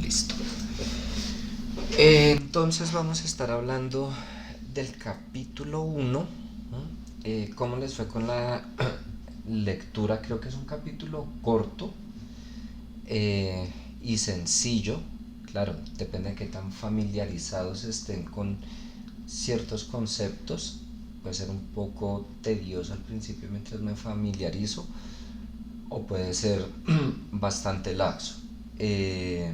Listo. Entonces vamos a estar hablando del capítulo 1. ¿Cómo les fue con la lectura? Creo que es un capítulo corto eh, y sencillo. Claro, depende de qué tan familiarizados estén con ciertos conceptos. Puede ser un poco tedioso al principio mientras me familiarizo, o puede ser bastante laxo. Eh,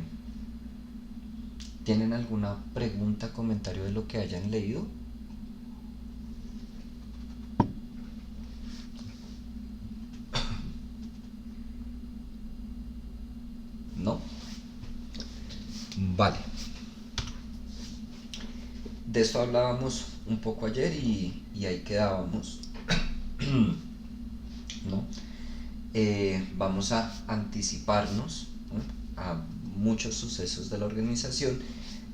¿Tienen alguna pregunta, comentario de lo que hayan leído? ¿No? Vale. De esto hablábamos un poco ayer y ahí quedábamos. ¿No? Vamos a anticiparnos, ¿no?, a muchos sucesos de la organización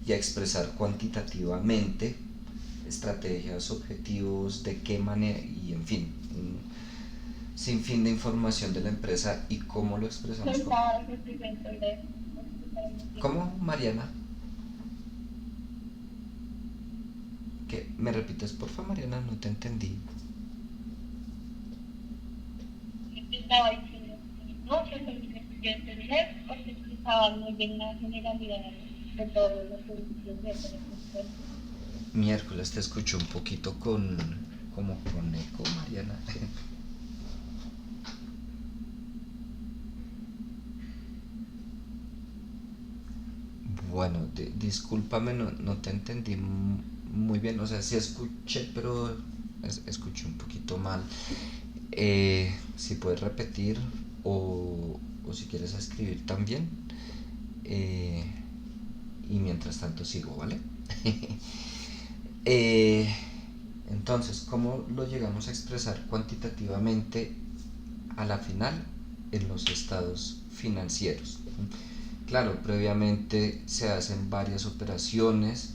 y a expresar cuantitativamente estrategias, objetivos, de qué manera y en fin, un sinfín de información de la empresa y cómo lo expresamos. ¿Cómo, Mariana? ¿Qué? ¿Me repites, por favor, Mariana? No te entendí. Estaba diciendo, no sé si yo entender o si explicaba muy bien la generalidad de todos los servicios de telecomunicación. Miércoles te escucho un poquito como con eco, Mariana. Bueno, discúlpame, no te entendí muy bien. O sea, sí escuché, pero escuché un poquito mal. Si puedes repetir o si quieres escribir también. Eh, y mientras tanto sigo, ¿vale? Eh, entonces, ¿cómo lo llegamos a expresar cuantitativamente a la final en los estados financieros? Claro, previamente se hacen varias operaciones.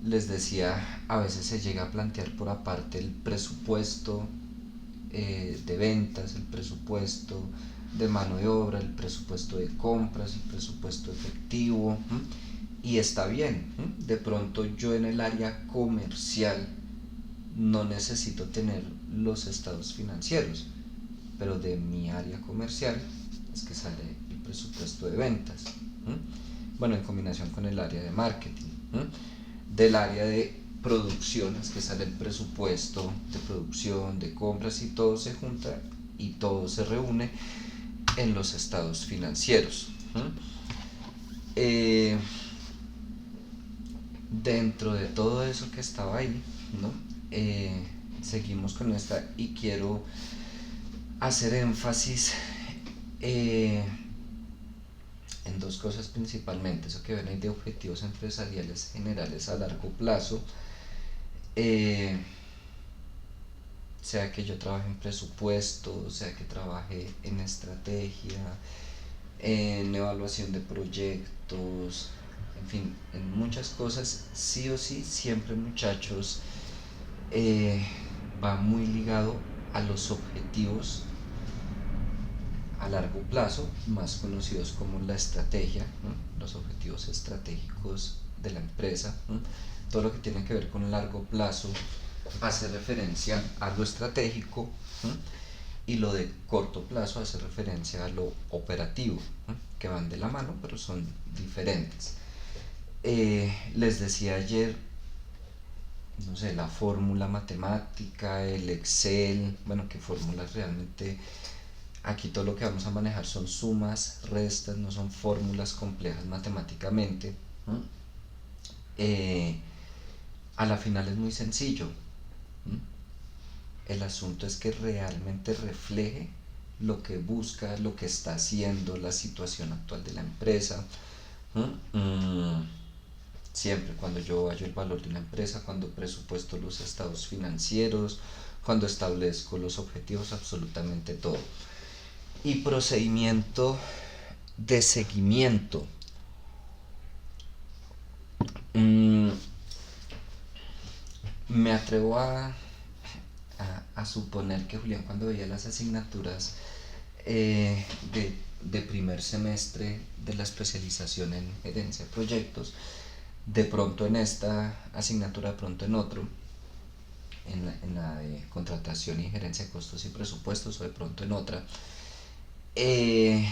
Les decía, a veces se llega a plantear por aparte el presupuesto de ventas, el presupuesto de mano de obra, el presupuesto de compras, el presupuesto efectivo. Y está bien. De pronto yo en el área comercial no necesito tener los estados financieros, pero de mi área comercial es que sale el presupuesto de ventas. Bueno, en combinación con el área de marketing. Del área de producción es que sale el presupuesto de producción, de compras, y todo se junta y todo se reúne en los estados financieros. Eh, Dentro de todo eso que estaba ahí, ¿no? Seguimos con esta y quiero hacer énfasis eh, en dos cosas principalmente. Eso que ven ahí de objetivos empresariales generales a largo plazo. eh, Sea que yo trabaje en presupuesto, sea que trabaje en estrategia, en evaluación de proyectos, en fin, en muchas cosas, sí o sí, siempre, muchachos, eh, va muy ligado a los objetivos a largo plazo, más conocidos como la estrategia, ¿no?, los objetivos estratégicos de la empresa. Todo lo que tiene que ver con largo plazo hace referencia a lo estratégico, y lo de corto plazo hace referencia a lo operativo, que van de la mano pero son diferentes. Les decía ayer, no sé, la fórmula matemática, el Excel, bueno, que fórmulas realmente. Aquí todo lo que vamos a manejar son sumas, restas, no son fórmulas complejas matemáticamente. Eh, a la final es muy sencillo. El asunto es que realmente refleje lo que busca, lo que está haciendo, la situación actual de la empresa. Siempre cuando yo hallo el valor de una empresa, cuando presupuesto los estados financieros, cuando establezco los objetivos, absolutamente todo. Y procedimiento de seguimiento. Mm, Me atrevo a suponer que Julián, cuando veía las asignaturas de de primer semestre de la especialización en gerencia de proyectos, de pronto en esta asignatura, de pronto en otro, en la de contratación y gerencia de costos y presupuestos, o de pronto en otra, eh,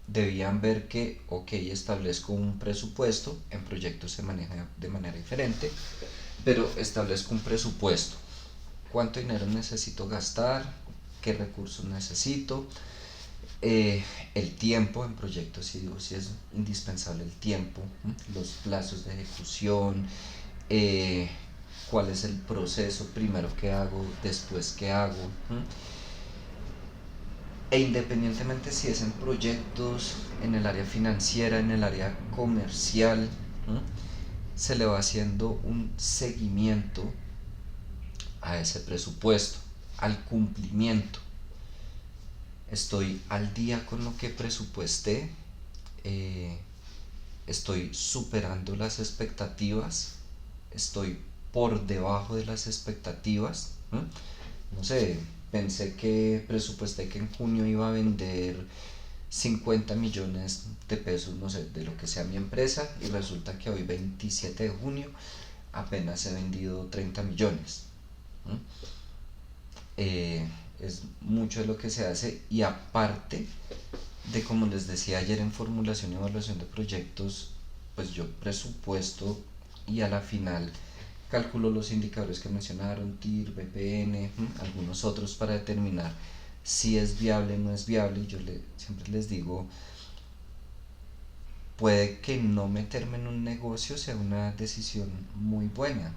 debían ver que, ok, establezco un presupuesto, en proyectos se maneja de manera diferente, pero establezco un presupuesto. ¿Cuánto dinero necesito gastar? ¿Qué recursos necesito? El tiempo en proyectos, si digo, si es indispensable el tiempo, los plazos de ejecución, eh, cuál es el proceso, primero que hago, después que hago. E independientemente si es en proyectos, en el área financiera, en el área comercial, se le va haciendo un seguimiento a ese presupuesto, al cumplimiento. Estoy al día con lo que presupuesté, eh, estoy superando las expectativas, estoy por debajo de las expectativas. No sé, pensé que presupuesté que en junio iba a vender 50 millones de pesos, no sé, de lo que sea mi empresa, y resulta que hoy 27 de junio apenas he vendido 30 millones. Es mucho de lo que se hace, y aparte de, como les decía ayer, en formulación y evaluación de proyectos, pues yo presupuesto y a la final calculo los indicadores que mencionaron, TIR, BPN, algunos otros, para determinar si es viable o no es viable. Y yo siempre les digo, puede que no meterme en un negocio sea una decisión muy buena.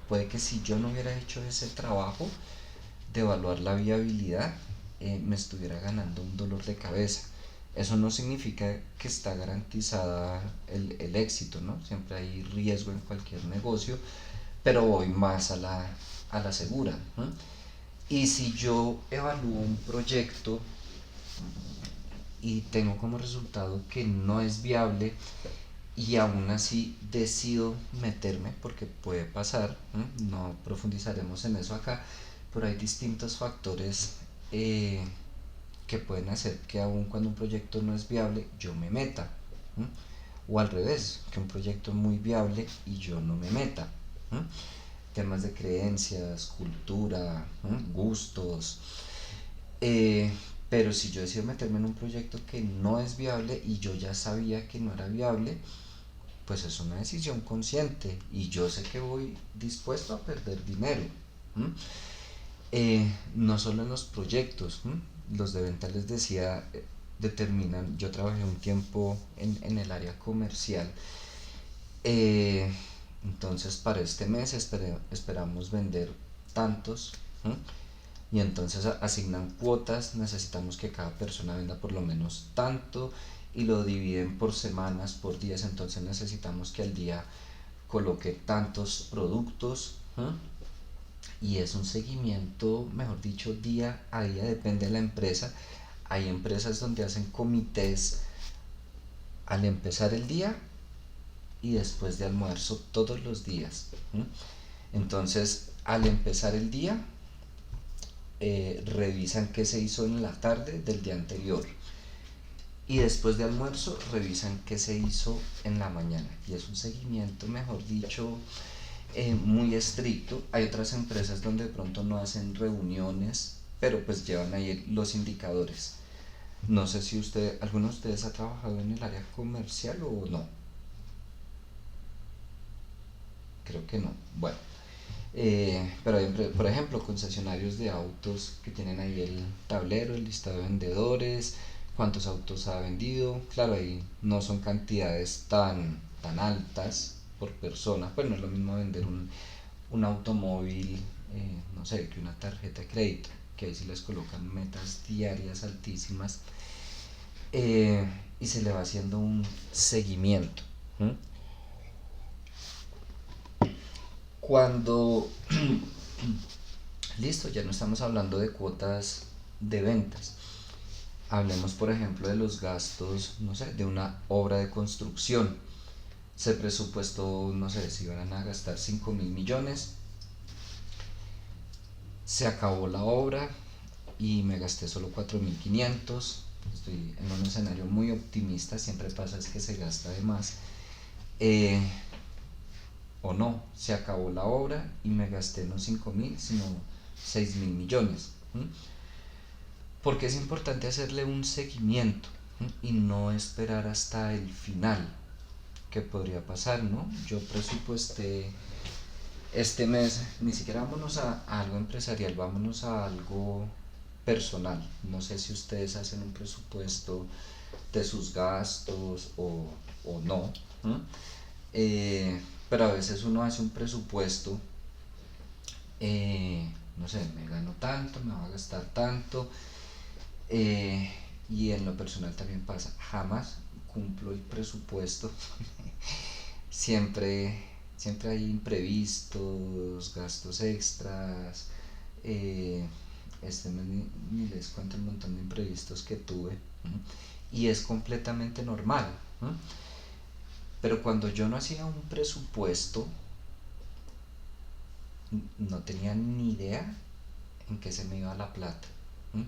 Puede que si yo no hubiera hecho ese trabajo de evaluar la viabilidad, me estuviera ganando un dolor de cabeza. Eso no significa que está garantizada el éxito, ¿no? Siempre hay riesgo en cualquier negocio, pero voy más a la segura. Y si yo evalúo un proyecto y tengo como resultado que no es viable, y aún así decido meterme, porque puede pasar, no profundizaremos en eso acá, pero hay distintos factores que pueden hacer que aun cuando un proyecto no es viable, yo me meta. O al revés, que un proyecto es muy viable y yo no me meta. Temas de creencias, cultura, gustos. Eh, pero si yo decido meterme en un proyecto que no es viable y yo ya sabía que no era viable, pues es una decisión consciente y yo sé que voy dispuesto a perder dinero. No solo en los proyectos, los de venta, les decía, determinan. Yo trabajé un tiempo en el área comercial, eh, entonces para este mes esperamos vender tantos, y entonces asignan cuotas, necesitamos que cada persona venda por lo menos tanto, y lo dividen por semanas, por días. Entonces necesitamos que al día coloque tantos productos, y es un seguimiento, mejor dicho, día a día, depende de la empresa. Hay empresas donde hacen comités al empezar el día y después de almuerzo todos los días. Entonces, al empezar el día, revisan qué se hizo en la tarde del día anterior, y después de almuerzo revisan qué se hizo en la mañana, y es un seguimiento, mejor dicho, muy estricto. Hay otras empresas donde de pronto no hacen reuniones, pero pues llevan ahí los indicadores. No sé si alguno de ustedes ha trabajado en el área comercial o no. Creo que no. Bueno, pero hay, por ejemplo, concesionarios de autos que tienen ahí el tablero, el listado de vendedores, cuántos autos ha vendido. Claro, ahí no son cantidades tan altas por persona, pues no es lo mismo vender un automóvil, no sé, que una tarjeta de crédito, que ahí sí les colocan metas diarias altísimas, y se le va haciendo un seguimiento. Cuando listo, ya no estamos hablando de cuotas de ventas. Hablemos, por ejemplo, de los gastos, no sé, de una obra de construcción. Se presupuestó, no sé, si iban a gastar 5.000 millones, se acabó la obra y me gasté solo 4.500. estoy en un escenario muy optimista, siempre pasa es que se gasta de más, eh, o no, se acabó la obra y me gasté no 5.000, sino 6.000 millones. ¿Mm? Porque es importante hacerle un seguimiento, ¿mm? Y no esperar hasta el final, que podría pasar, ¿no? Yo presupuesté este mes, ni siquiera vámonos a algo empresarial, vámonos a algo personal. No sé si ustedes hacen un presupuesto de sus gastos o no. ¿Mm? Pero a veces uno hace un presupuesto, no sé, me gano tanto, me va a gastar tanto, eh, y en lo personal también pasa, jamás cumplo el presupuesto. siempre, siempre hay imprevistos, gastos extras. eh, este mes ni les cuento el montón de imprevistos que tuve, ¿m? Y es completamente normal, ¿m? Pero cuando yo no hacía un presupuesto, no tenía ni idea en qué se me iba la plata. ¿M?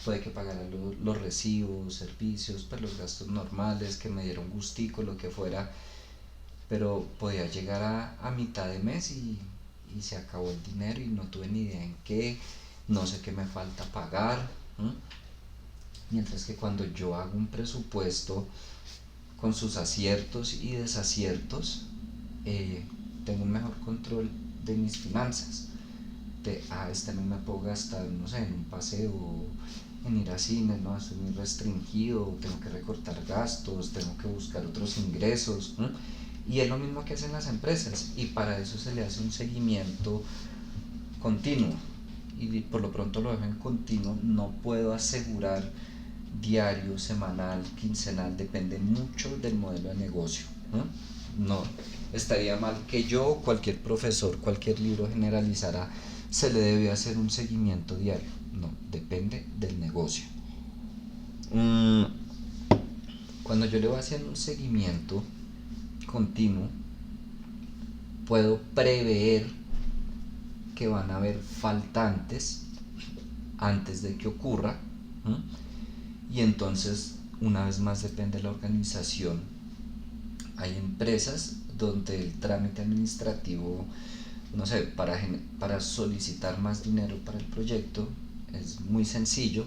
Puede que pagara los recibos, servicios, pues los gastos normales, que me dieron gustico, lo que fuera, pero podía llegar a mitad de mes y se acabó el dinero y no tuve ni idea en qué, no sé qué me falta pagar. ¿M? Mientras que cuando yo hago un presupuesto con sus aciertos y desaciertos, eh, tengo un mejor control de mis finanzas. Este mes me puedo gastar, no sé, en un paseo, en ir a cine, no, estoy muy restringido, tengo que recortar gastos, tengo que buscar otros ingresos, ¿no? Y es lo mismo que hacen las empresas, y para eso se le hace un seguimiento continuo, y por lo pronto lo dejo en continuo. No puedo asegurar diario, semanal, quincenal, depende mucho del modelo de negocio, ¿no? No, estaría mal que yo, cualquier profesor, cualquier libro generalizara, se le debe hacer un seguimiento diario. No, depende del negocio. Mm, Cuando yo le voy haciendo un seguimiento continuo, puedo prever que van a haber faltantes antes de que ocurra. ¿Mm? Y entonces, una vez más, depende de la organización. Hay empresas donde el trámite administrativo, no sé, para solicitar más dinero para el proyecto es muy sencillo,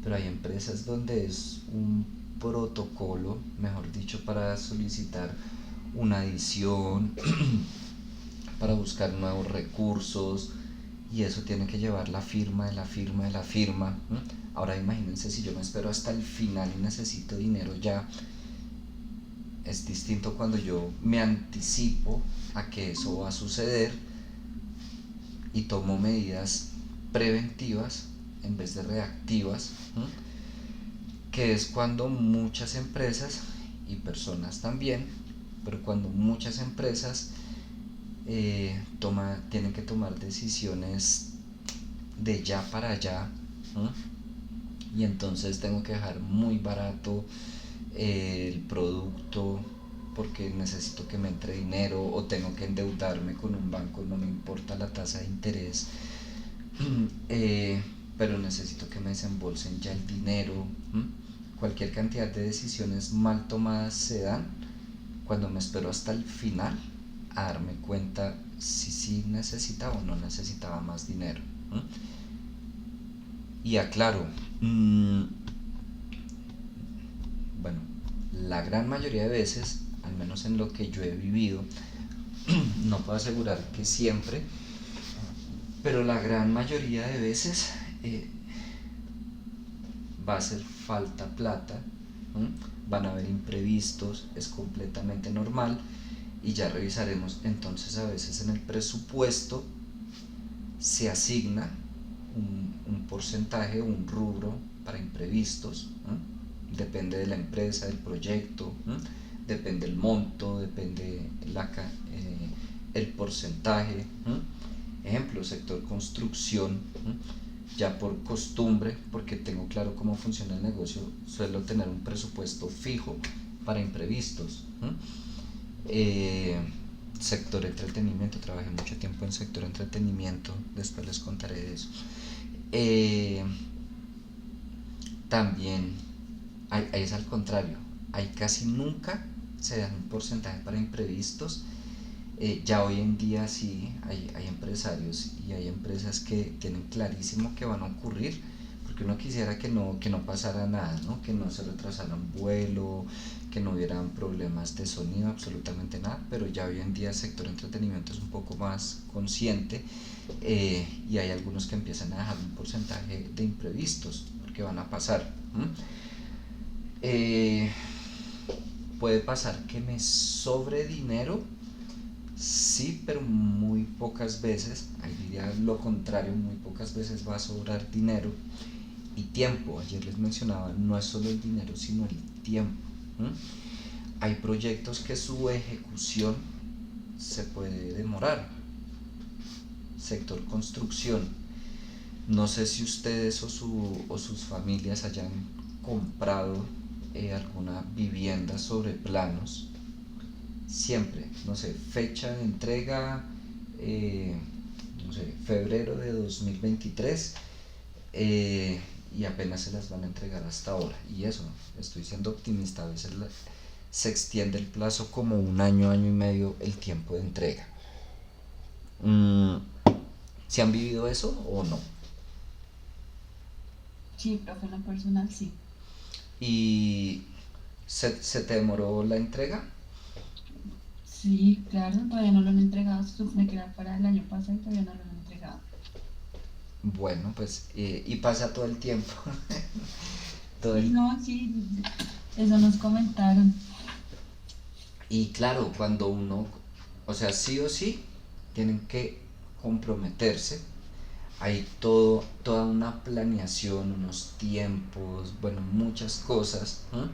pero hay empresas donde es un protocolo, mejor dicho, para solicitar una adición, para buscar nuevos recursos, y eso tiene que llevar la firma de la firma de la firma. ¿M? Ahora imagínense si yo me espero hasta el final y necesito dinero ya. Es distinto cuando yo me anticipo a que eso va a suceder y tomo medidas preventivas en vez de reactivas, ¿m? Que es cuando muchas empresas y personas también, pero cuando muchas empresas tienen que tomar decisiones de ya para allá, ¿m? Y entonces tengo que dejar muy barato el producto porque necesito que me entre dinero, o tengo que endeudarme con un banco, no me importa la tasa de interés, eh, pero necesito que me desembolsen ya el dinero. Cualquier cantidad de decisiones mal tomadas se dan cuando me espero hasta el final a darme cuenta si sí necesitaba o no necesitaba más dinero. Y aclaro, bueno, la gran mayoría de veces, al menos en lo que yo he vivido, no puedo asegurar que siempre, pero la gran mayoría de veces va a hacer falta plata, van a haber imprevistos, es completamente normal, y ya revisaremos. Entonces, a veces en el presupuesto se asigna un porcentaje, un rubro para imprevistos. Depende de la empresa, del proyecto, depende el monto, depende el porcentaje. Ejemplo, sector construcción, ya por costumbre, porque tengo claro cómo funciona el negocio, suelo tener un presupuesto fijo para imprevistos. Sector entretenimiento, trabajé mucho tiempo en sector entretenimiento, después les contaré de eso. También ahí es al contrario, ahí casi nunca se da un porcentaje para imprevistos. Ya hoy en día sí hay empresarios y hay empresas que tienen clarísimo que van a ocurrir, porque uno quisiera que no pasara nada, ¿no? Que no se retrasara un vuelo, que no hubieran problemas de sonido, absolutamente nada, pero ya hoy en día el sector entretenimiento es un poco más consciente, y hay algunos que empiezan a dejar un porcentaje de imprevistos, porque van a pasar. Eh, Puede pasar que me sobre dinero. Sí, pero muy pocas veces, ahí diría lo contrario, muy pocas veces va a sobrar dinero y tiempo. Ayer les mencionaba, no es solo el dinero, sino el tiempo. ¿Mm? Hay proyectos que su ejecución se puede demorar. Sector construcción. No sé si ustedes o sus familias hayan comprado alguna vivienda sobre planos. Siempre, no sé, fecha de entrega, eh, no sé, febrero de 2023, eh, y apenas se las van a entregar hasta ahora. Y eso, estoy siendo optimista, a veces se extiende el plazo como un año, año y medio el tiempo de entrega. Mm, ¿Se han vivido eso o no? Sí, profe, en lo personal, sí. ¿Y se te demoró la entrega? Sí, claro, todavía no lo han entregado. Se supone que era para el año pasado y todavía no lo han entregado. Bueno, pues, y pasa todo el tiempo. todo Sí, el no, sí, eso nos comentaron. Y claro, cuando uno, o sea, sí o sí, tienen que comprometerse. Hay toda una planeación, unos tiempos, bueno, muchas cosas, ¿no?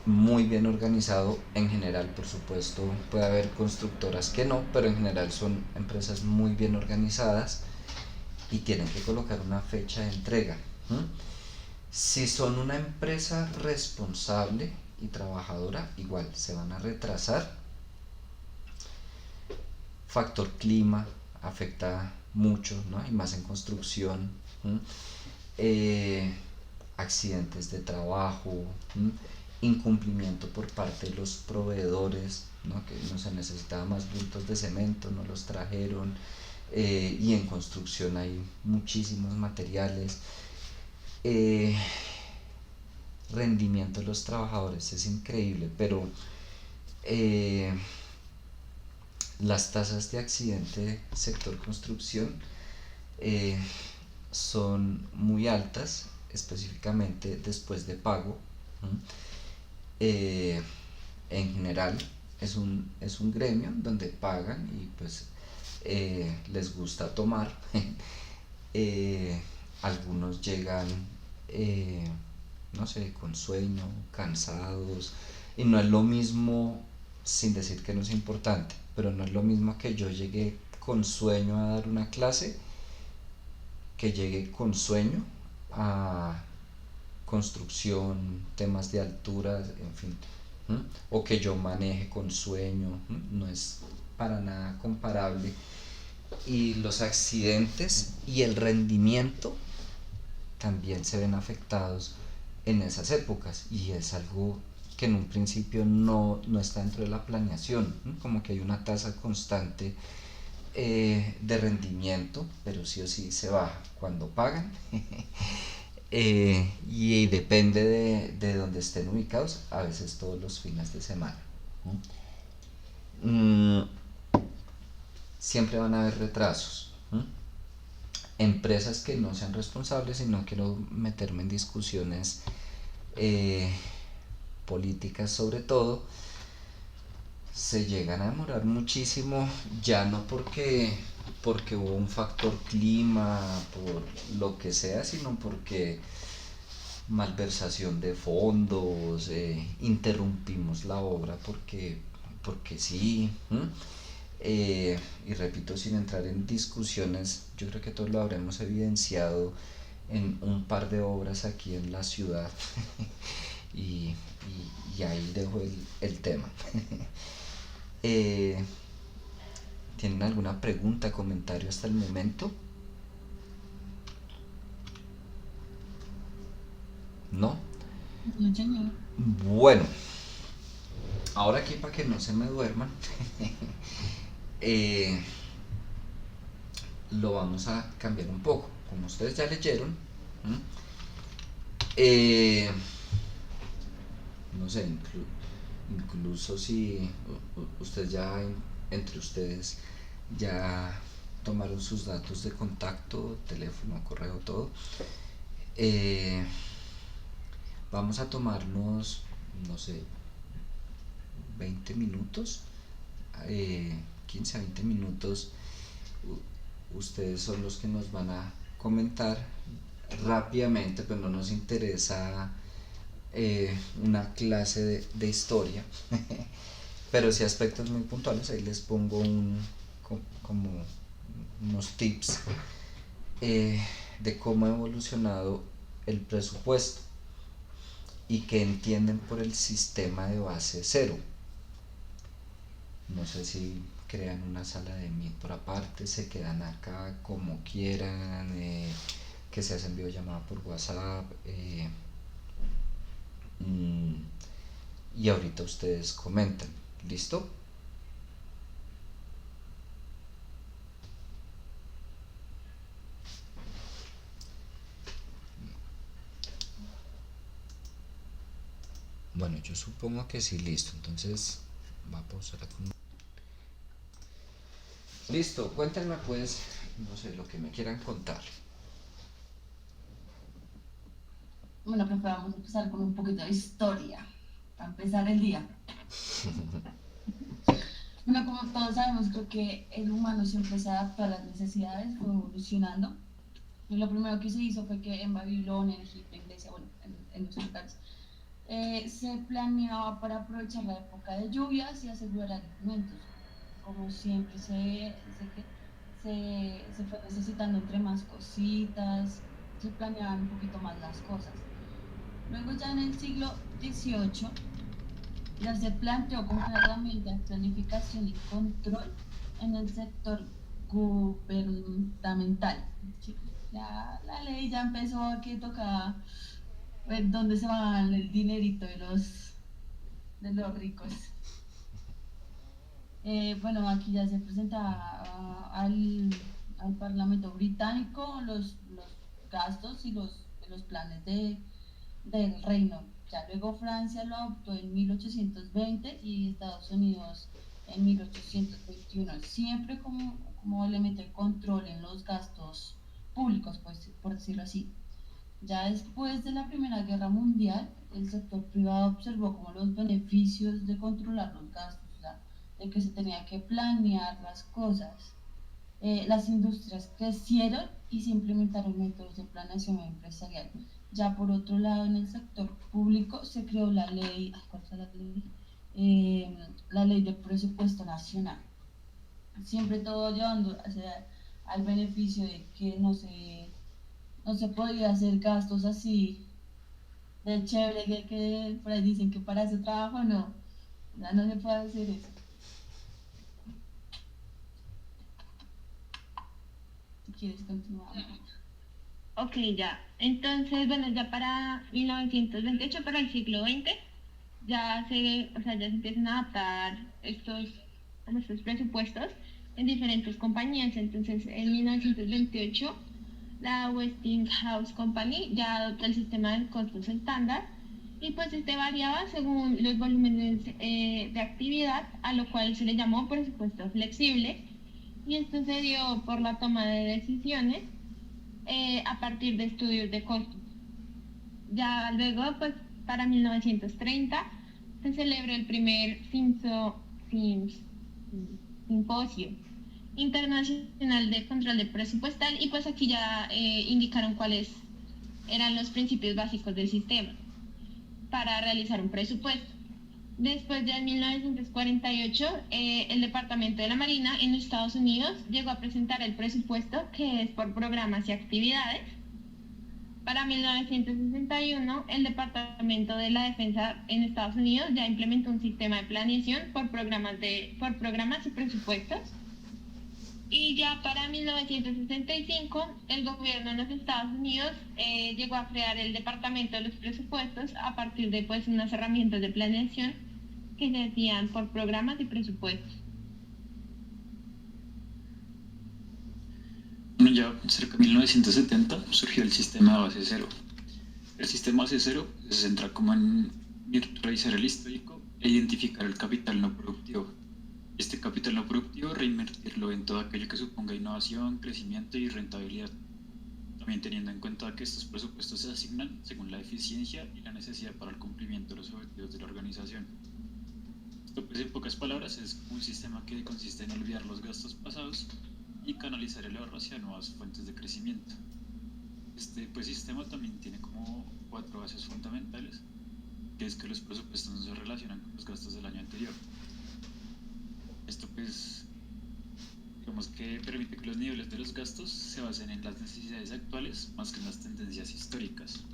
Muy bien organizado en general, por supuesto. Puede haber constructoras que no, pero en general son empresas muy bien organizadas y tienen que colocar una fecha de entrega. ¿No? Si son una empresa responsable y trabajadora, igual se van a retrasar. Factor clima afecta mucho, ¿no? Y más en construcción. ¿Mm? Eh, Accidentes de trabajo, ¿m? Incumplimiento por parte de los proveedores, ¿no? Que no se necesitaba más bultos de cemento, no los trajeron, y en construcción hay muchísimos materiales. Eh, Rendimiento de los trabajadores es increíble, pero eh, las tasas de accidente sector construcción eh, son muy altas, específicamente después de pago. ¿Mm? Eh, en general es un gremio donde pagan y pues les gusta tomar. eh, Algunos llegan, eh, no sé, con sueño, cansados, y no es lo mismo, sin decir que no es importante, pero no es lo mismo que yo llegue con sueño a dar una clase, que llegue con sueño a construcción, temas de alturas, en fin, ¿m? O que yo maneje con sueño, ¿m? No es para nada comparable. Y los accidentes y el rendimiento también se ven afectados en esas épocas, y es algo que en un principio no está dentro de la planeación, ¿no? Como que hay una tasa constante de rendimiento, pero sí o sí se baja cuando pagan. Y depende de donde estén ubicados, a veces todos los fines de semana. ¿No? Siempre van a haber retrasos. ¿No? Empresas que no sean responsables, y no quiero meterme en discusiones eh, políticas sobre todo, se llegan a demorar muchísimo, ya no porque hubo un factor clima, por lo que sea, sino porque malversación de fondos, interrumpimos la obra porque sí. Y repito, sin entrar en discusiones, yo creo que todos lo habremos evidenciado en un par de obras aquí en la ciudad. y, y ahí dejo el tema. eh, ¿Tienen alguna pregunta, comentario hasta el momento? ¿No? No, señor. Bueno, ahora aquí para que no se me duerman, eh, lo vamos a cambiar un poco. Como ustedes ya leyeron, ¿m? Eh, no sé, incluso si ustedes ya entre ustedes ya tomaron sus datos de contacto, teléfono, correo, todo, eh, vamos a tomarnos, no sé, 20 minutos, 15 a 20 minutos. Ustedes son los que nos van a comentar rápidamente, pero no nos interesa una clase de historia, pero sí aspectos muy puntuales. Ahí les pongo como unos tips de cómo ha evolucionado el presupuesto y que entienden por el sistema de base cero. No sé si crean una sala de Meet por aparte, se quedan acá como quieran, que se hacen videollamada por WhatsApp. Mm, y ahorita ustedes comentan. ¿Listo? Bueno, yo supongo que sí, listo. Entonces, va a pausar acá. Listo, cuéntenme pues, no sé, lo que me quieran contar. Bueno, pues vamos a empezar con un poquito de historia, para empezar el día. Bueno, como todos sabemos, creo que el humano siempre se adaptó a las necesidades, fue evolucionando. Y lo primero que se hizo fue que en Babilonia, en Egipto, en Grecia, bueno, en los lugares, se planeaba para aprovechar la época de lluvias y asegurar alimentos. Como siempre se fue necesitando entre más cositas, se planeaban un poquito más las cosas. Luego ya en el siglo XVIII ya se planteó como una herramienta de planificación y control en el sector gubernamental. ¿Sí? Ya la ley ya empezó a que tocaba ver dónde se va el dinerito de los ricos. Bueno, aquí ya se presenta al Parlamento británico los gastos y los planes del reino. Ya luego Francia lo adoptó en 1820 y Estados Unidos en 1821, siempre como elemento de control en los gastos públicos, pues, por decirlo así. Ya después de la Primera Guerra Mundial, el sector privado observó como los beneficios de controlar los gastos, o sea, de que se tenía que planear las cosas. Las industrias crecieron y se implementaron métodos de planeación empresarial. Ya por otro lado, en el sector público se creó la ley, ¿cuál es la ley? La ley de presupuesto nacional. Siempre todo llevando al beneficio de que no se podía hacer gastos así de chévere que por ahí dicen que para ese trabajo no, ya no se puede hacer eso. Si quieres continuar. Ok, ya. Entonces, bueno, ya para 1928, para el siglo XX, o sea, ya se empiezan a adaptar como estos presupuestos en diferentes compañías. Entonces, en 1928, la Westinghouse Company ya adoptó el sistema de costos estándar y pues este variaba según los volúmenes de actividad, a lo cual se le llamó presupuesto flexible, y esto se dio por la toma de decisiones a partir de estudios de costos. Ya luego, pues para 1930 se celebra el primer simposio internacional de control de presupuestal, y pues aquí ya indicaron cuáles eran los principios básicos del sistema para realizar un presupuesto. Después, ya en 1948, el Departamento de la Marina en Estados Unidos llegó a presentar el presupuesto, que es por programas y actividades. Para 1961, el Departamento de la Defensa en Estados Unidos ya implementó un sistema de planeación por programas y presupuestos. Y ya para 1965, el gobierno de los Estados Unidos llegó a crear el Departamento de los Presupuestos a partir de pues unas herramientas de planeación que se hacían por programas y presupuestos. Bueno, ya cerca de 1970 surgió el sistema base cero. El sistema base cero se centra como en revisar el histórico e identificar el capital no productivo. Este capital no productivo reinvertirlo en todo aquello que suponga innovación, crecimiento y rentabilidad. También teniendo en cuenta que estos presupuestos se asignan según la eficiencia y la necesidad para el cumplimiento de los objetivos de la organización. Esto pues en pocas palabras es un sistema que consiste en olvidar los gastos pasados y canalizar el ahorro hacia nuevas fuentes de crecimiento. Este pues, sistema también tiene como 4 bases fundamentales, que es que los presupuestos no se relacionan con los gastos del año anterior. Esto pues digamos que permite que los niveles de los gastos se basen en las necesidades actuales más que en las tendencias históricas.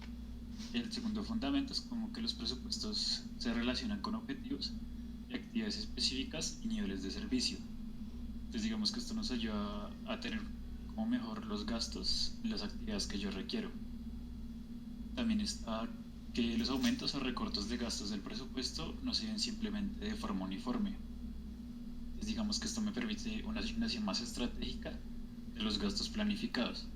El segundo fundamento es como que los presupuestos se relacionan con objetivos y actividades específicas y niveles de servicio. Entonces digamos que esto nos ayuda a tener como mejor los gastos y las actividades que yo requiero. También está que los aumentos o recortes de gastos del presupuesto no se ven simplemente de forma uniforme. Entonces digamos que esto me permite una asignación más estratégica de los gastos planificados.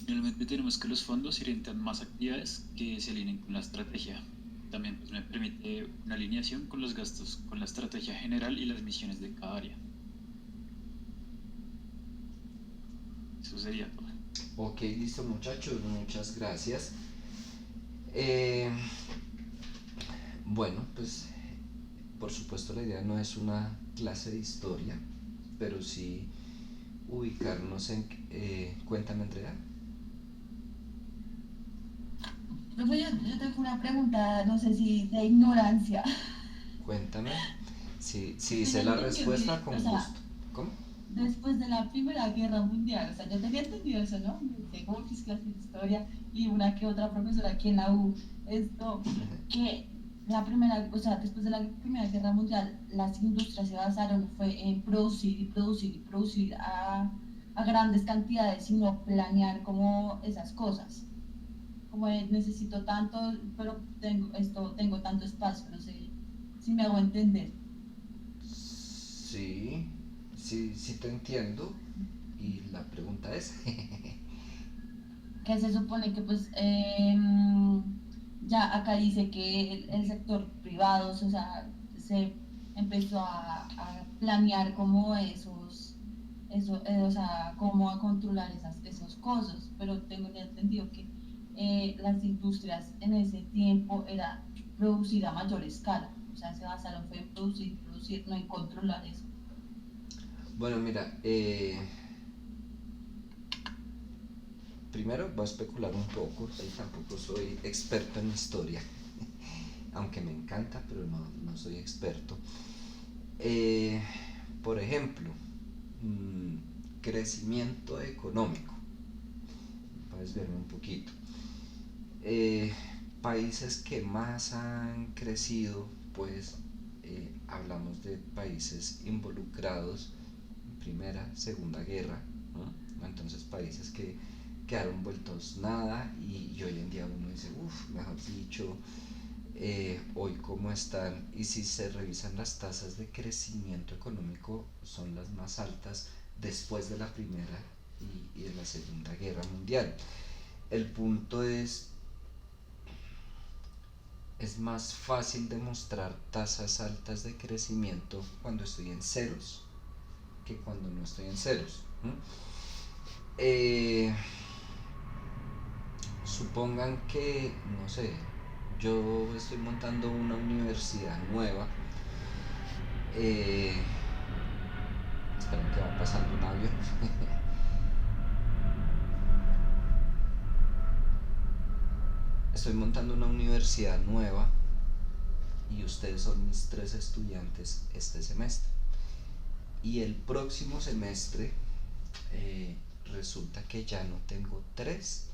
Finalmente tenemos que los fondos orientan más actividades que se alineen con la estrategia. También pues, me permite una alineación con los gastos, con la estrategia general y las misiones de cada área. Eso sería todo. Ok, listo muchachos, muchas gracias. Eh, bueno, pues por supuesto la idea no es una clase de historia, pero sí ubicarnos en... cuéntame Andrea. Profe, yo tengo una pregunta, no sé si de ignorancia. Cuéntame. Si Yo sé tenía la entendido respuesta, que, o con sea, gusto. ¿Cómo? después de la Primera Guerra Mundial, o sea, yo tenía entendido eso, ¿no? Según mis clases de historia y una que otra profesora aquí en la U, esto, que la primera, o sea, después de la Primera Guerra Mundial, las industrias se basaron fue en producir y producir y producir a grandes cantidades y no planear como esas cosas. Como de, necesito tanto, pero tengo tanto espacio, no sé si me hago entender. Sí, sí te entiendo. Y la pregunta es... Que se supone que pues ya acá dice que el sector privado, o sea, se empezó a planear como o sea, cómo a controlar esos costos, pero tengo entendido que las industrias en ese tiempo era producir a mayor escala, o sea, se basaron fue en producir, no en controlar eso. Bueno, mira, primero voy a especular un poco, ¿sí? Tampoco soy experto en historia, aunque me encanta, pero no soy experto. Eh, por ejemplo, crecimiento económico, puedes verme un poquito. Eh, Países que más han crecido, pues hablamos de países involucrados en Primera, Segunda Guerra, ¿no? Entonces países que quedaron vueltos nada y hoy en día uno dice, uff, mejor dicho, hoy cómo están, y si se revisan las tasas de crecimiento económico son las más altas después de la Primera y de la Segunda Guerra Mundial. El punto es más fácil demostrar tasas altas de crecimiento cuando estoy en ceros que cuando no estoy en ceros. Eh, Supongan que, no sé, yo estoy montando una universidad nueva. Eh, Esperen que va pasando un avión. Estoy montando una universidad nueva y ustedes son mis 3 estudiantes este semestre. Y el próximo semestre resulta que ya no tengo 3,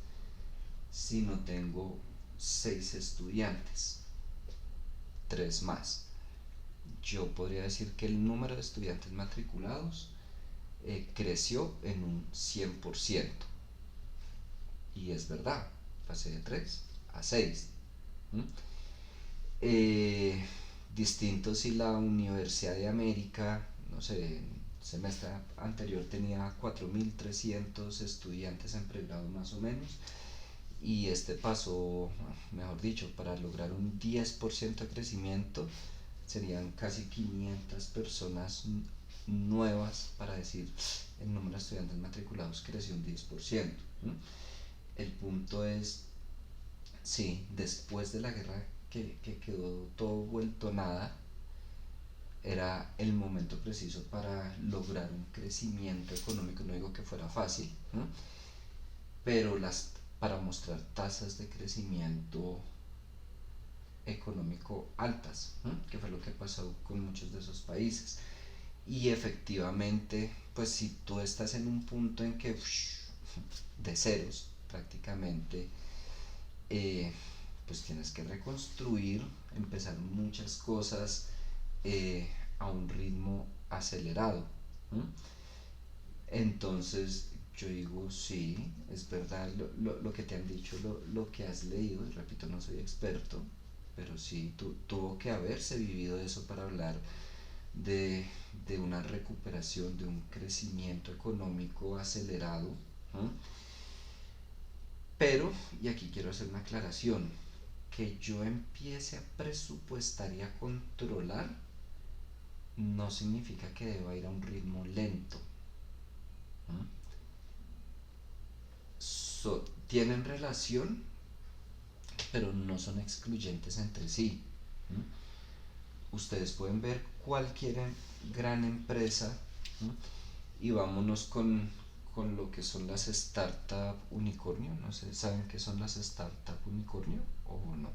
sino tengo 6 estudiantes, 3 más. Yo podría decir que el número de estudiantes matriculados creció en un 100%. Y es verdad, pasé de 3 a 6. ¿Mm? Eh, Distinto si la Universidad de América, no sé, el semestre anterior tenía 4.300 estudiantes en pregrado más o menos, y este pasó, mejor dicho, para lograr un 10% de crecimiento serían casi 500 personas nuevas, para decir, el número de estudiantes matriculados creció un 10%. El punto es, sí, después de la guerra que quedó todo vuelto nada, era el momento preciso para lograr un crecimiento económico. No digo que fuera fácil, ¿no? Pero para mostrar tasas de crecimiento económico altas, ¿no? Que fue lo que pasó con muchos de esos países. Y efectivamente, pues si tú estás en un punto en que de ceros prácticamente, pues tienes que reconstruir, empezar muchas cosas eh, a un ritmo acelerado. ¿Mm? Entonces yo digo, sí, es verdad lo que te han dicho, lo que has leído, y repito, no soy experto, pero sí, tuvo que haberse vivido eso para hablar de, de una recuperación, de un crecimiento económico acelerado. ¿Mm? Pero, y aquí quiero hacer una aclaración, que yo empiece a presupuestar y a controlar no significa que deba ir a un ritmo lento. ¿Mm? Tienen relación, pero no son excluyentes entre sí. ¿Mm? Ustedes pueden ver cualquier gran empresa. ¿Mm? Y vámonos con lo que son las startup unicornio. No sé, ¿saben qué son las startup unicornio o no?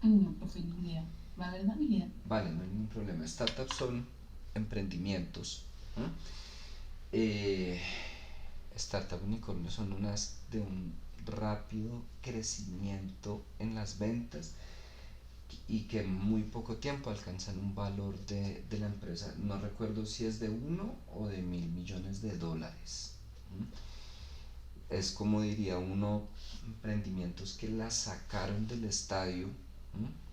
No, profe, ni idea. La verdad, ni idea. Vale, no hay ningún problema. Startups son emprendimientos. ¿Mm? Eh, Startup unicornio son unas de un rápido crecimiento en las ventas y que en muy poco tiempo alcanzan un valor de la empresa. No recuerdo si es de 1 o de 1.000 millones de dólares. ¿Mm? Es como diría uno, emprendimientos que la sacaron del estadio. ¿Mm?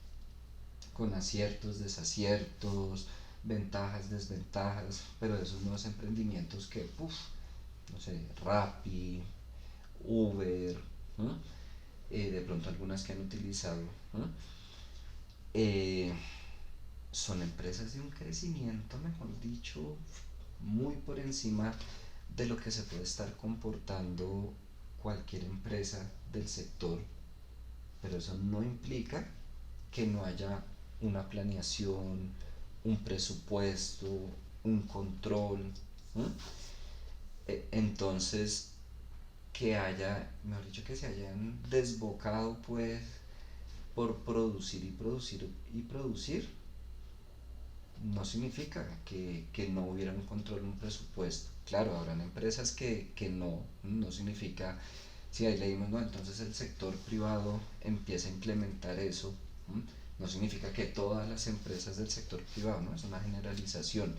Con aciertos, desaciertos, ventajas, desventajas, pero esos nuevos emprendimientos que, no sé, Rappi, Uber, ¿no? De pronto algunas que han utilizado, ¿no? eh, son empresas de un crecimiento, mejor dicho, muy por encima de lo que se puede estar comportando cualquier empresa del sector, pero eso no implica que no haya una planeación, un presupuesto, un control. Entonces, que haya, mejor dicho, que se hayan desbocado pues por producir y producir y producir, no significa que no hubiera un control, un presupuesto. Claro, habrán empresas que no significa, si ahí leímos, no, entonces el sector privado empieza a implementar eso. ¿M? No significa que todas las empresas del sector privado, ¿no? Es una generalización.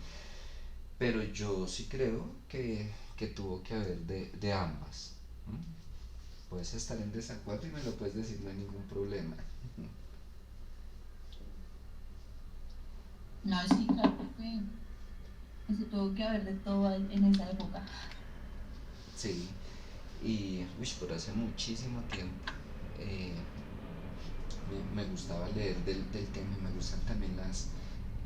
Pero yo sí creo que tuvo que haber de ambas. ¿M? Puedes estar en desacuerdo y me lo puedes decir, no hay ningún problema. No, sí, claro que se tuvo que haber de todo en esa época. Sí, y por hace muchísimo tiempo eh, me gustaba leer del tema, y me gustan también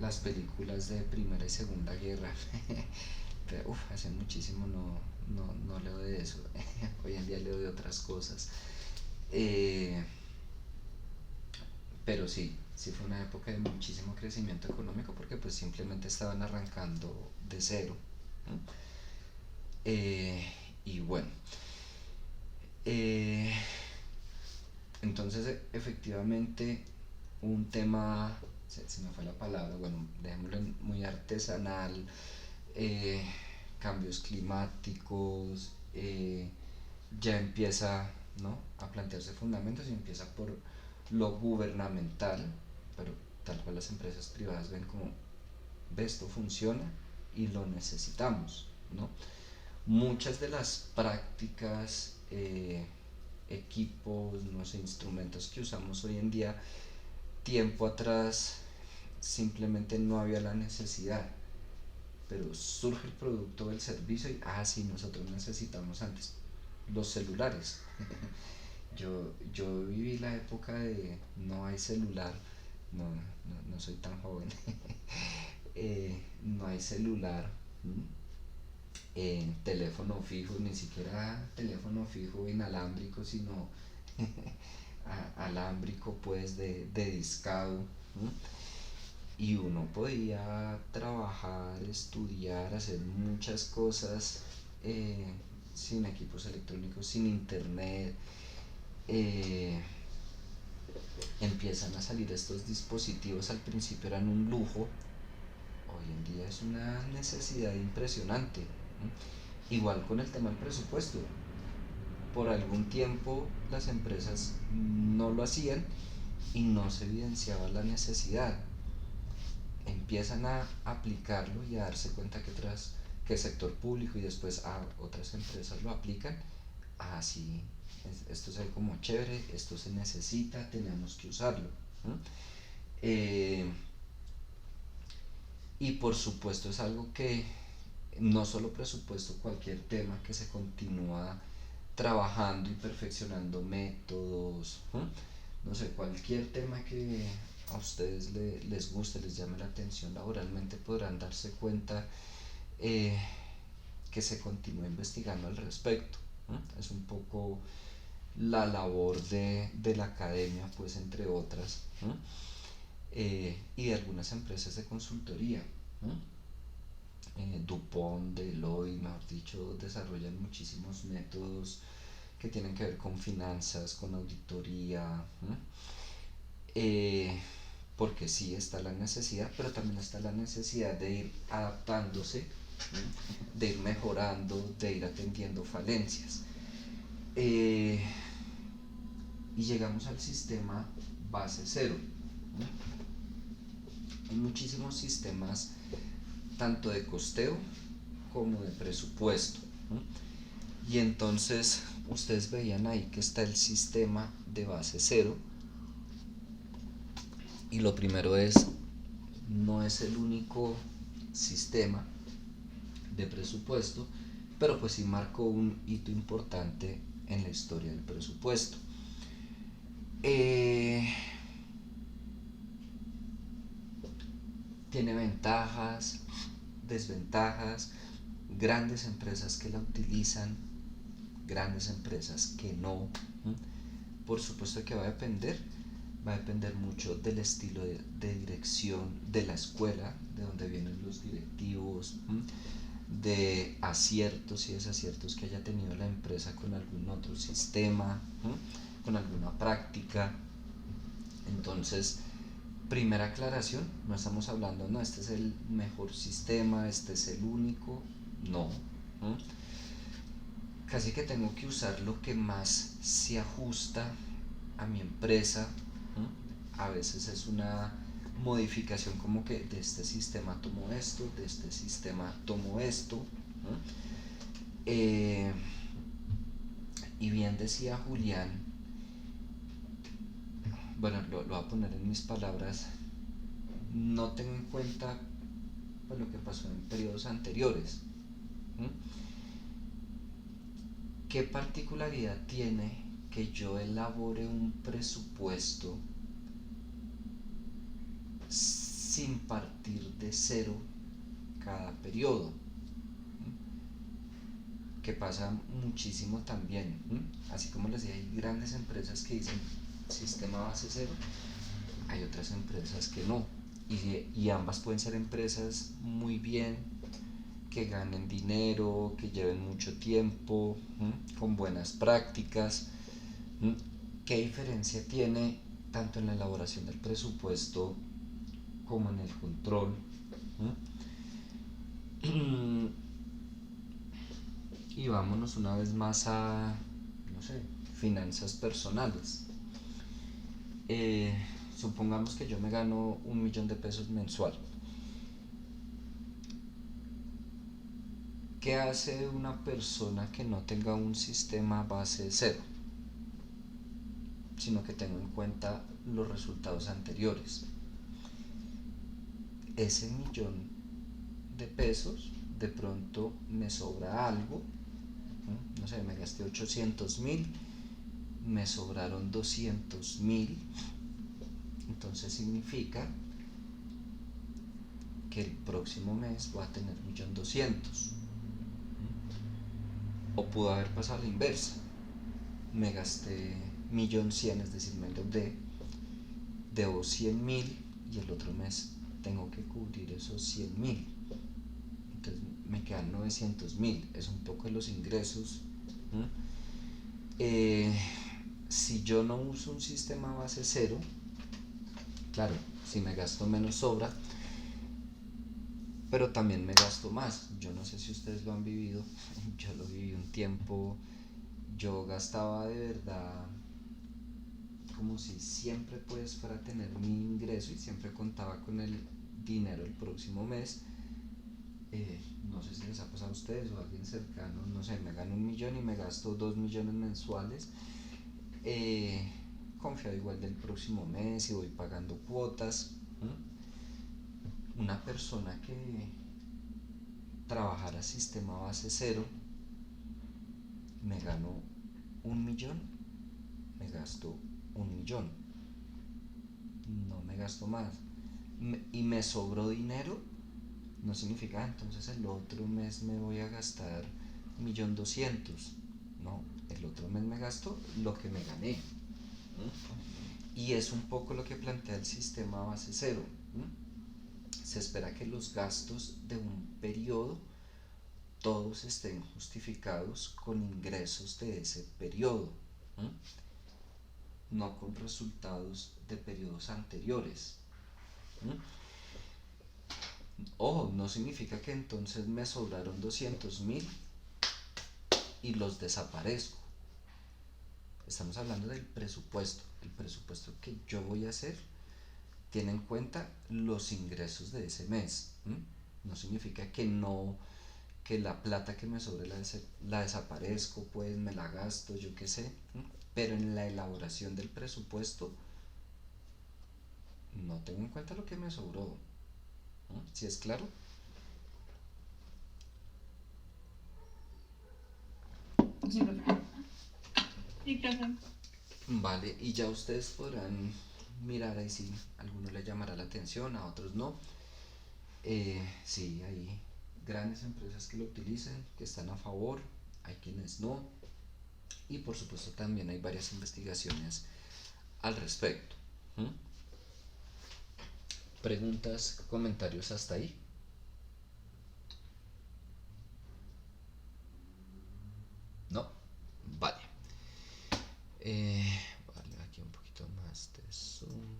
las películas de Primera y Segunda Guerra. Pero hace muchísimo no leo de eso. Hoy en día leo de otras cosas. Eh, pero sí fue una época de muchísimo crecimiento económico porque pues simplemente estaban arrancando de cero. ¿No? Eh, y bueno, eh, entonces efectivamente un tema, se me fue la palabra, bueno, dejémoslo muy artesanal, eh, cambios climáticos, ya empieza, ¿no?, a plantearse fundamentos y empieza por lo gubernamental, pero tal cual las empresas privadas ven como, ve, esto funciona, y lo necesitamos, ¿no? Muchas de las prácticas, equipos, no sé, instrumentos que usamos hoy en día, tiempo atrás simplemente no había la necesidad, pero surge el producto o el servicio y, sí, nosotros necesitamos antes los celulares. Yo viví la época de no hay celular, no soy tan joven, no hay celular, teléfono fijo, ni siquiera teléfono fijo inalámbrico, sino alámbrico, pues de discado, y uno podía trabajar, estudiar, hacer muchas cosas, sin equipos electrónicos, sin internet. Empiezan a salir estos dispositivos, al principio eran un lujo, hoy en día es una necesidad impresionante. Igual con el tema del presupuesto, por algún tiempo las empresas no lo hacían y no se evidenciaba la necesidad. Empiezan a aplicarlo y a darse cuenta que el sector público y después a otras empresas lo aplican. Sí, esto es algo como chévere, esto se necesita, tenemos que usarlo. Y por supuesto es algo que no solo presupuesto, cualquier tema que se continúa trabajando y perfeccionando métodos, no sé, cualquier tema que a ustedes les guste, les llame la atención laboralmente, podrán darse cuenta, que se continúa investigando al respecto. Es un poco la labor de la academia, pues, entre otras, y de algunas empresas de consultoría. DuPont, Deloitte, mejor dicho, desarrollan muchísimos métodos que tienen que ver con finanzas, con auditoría, porque sí está la necesidad, pero también está la necesidad de ir adaptándose, de ir mejorando, de ir atendiendo falencias. Y llegamos al sistema base cero. Hay muchísimos sistemas, tanto de costeo como de presupuesto. Y entonces ustedes veían ahí que está el sistema de base cero. Y lo primero no es el único sistema de presupuesto, pero pues sí marcó un hito importante en la historia del presupuesto. Tiene ventajas, desventajas, grandes empresas que la utilizan, grandes empresas que no. Por supuesto que va a depender mucho del estilo de dirección de la escuela, de donde vienen los directivos, de aciertos y desaciertos que haya tenido la empresa con algún otro sistema, con alguna práctica. Entonces, primera aclaración, no estamos hablando, no, este es el mejor sistema, este es el único, no. Casi que tengo que usar lo que más se ajusta a mi empresa. A veces es una modificación como que de este sistema tomo esto, de este sistema tomo esto. Y bien decía Julián, bueno, lo voy a poner en mis palabras, no tengo en cuenta, pues, lo que pasó en periodos anteriores. ¿Qué particularidad tiene que yo elabore un presupuesto sin partir de cero cada periodo? Que pasa muchísimo también. Así como les dije, hay grandes empresas que dicen sistema base cero, hay otras empresas que no, y ambas pueden ser empresas muy bien, que ganen dinero, que lleven mucho tiempo, con buenas prácticas. ¿Qué diferencia tiene tanto en la elaboración del presupuesto como en el control? Y vámonos una vez más a, no sé, finanzas personales. Supongamos que yo me gano 1.000.000 de pesos mensual. ¿Qué hace una persona que no tenga un sistema base cero, sino que tenga en cuenta los resultados anteriores? Ese millón de pesos, de pronto me sobra algo, no sé, me gasté 800.000, me sobraron 200.000, entonces significa que el próximo mes voy a tener 1.200.000. O pudo haber pasado a la inversa, me gasté 1.100.000, es decir, me endeudé, debo 100.000 y el otro mes tengo que cubrir esos 100.000, entonces me quedan 900.000, es un poco de los ingresos. Si yo no uso un sistema base cero, claro, si me gasto menos sobra, pero también me gasto más. Yo no sé si ustedes lo han vivido, yo lo viví un tiempo, yo gastaba de verdad como si siempre pues fuera a tener mi ingreso y siempre contaba con el dinero el próximo mes. No sé si les ha pasado a ustedes o a alguien cercano, no sé, me gano 1.000.000 y me gasto 2.000.000 mensuales, confiado igual del próximo mes y voy pagando cuotas. Una persona que trabajara sistema base cero, me gano 1.000.000, me gasto 1.000.000, no me gasto más, y me sobró dinero, no significa entonces el otro mes me voy a gastar 1.200.000, no, el otro mes me gasto lo que me gané. Y es un poco lo que plantea el sistema base cero. Se espera que los gastos de un periodo todos estén justificados con ingresos de ese periodo, no con resultados de periodos anteriores. Ojo, no significa que entonces me sobraron 200.000 y los desaparezco. Estamos hablando del presupuesto. El presupuesto que yo voy a hacer tiene en cuenta los ingresos de ese mes. No significa que no, que la plata que me sobre la desaparezco, pues me la gasto, yo qué sé. Pero en la elaboración del presupuesto no tengo en cuenta lo que me sobró. ¿Sí es claro? Sí, profe. Sí, profe. Vale, y ya ustedes podrán mirar ahí si a alguno le llamará la atención, a otros no. Sí, hay grandes empresas que lo utilizan, que están a favor, hay quienes no, y por supuesto también hay varias investigaciones al respecto. ¿Preguntas, comentarios hasta ahí? ¿No? Vale. Vale, aquí un poquito más de zoom.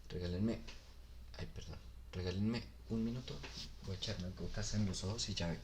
Regálenme, ay, perdón, regálenme un minuto, voy a echarme gotas en los ojos y ya vengo.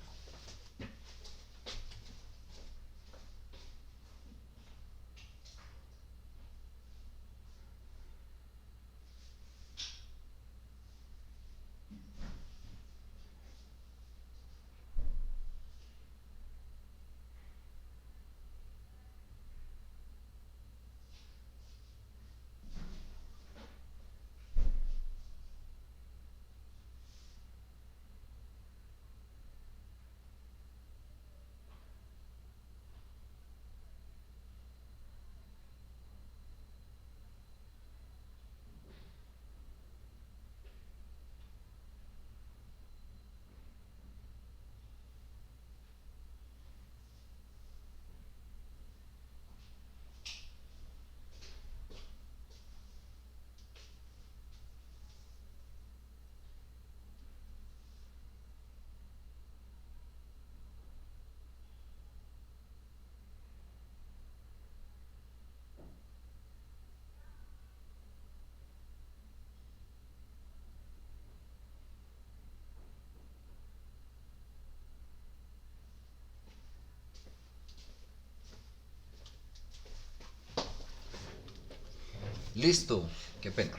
Listo, qué pena.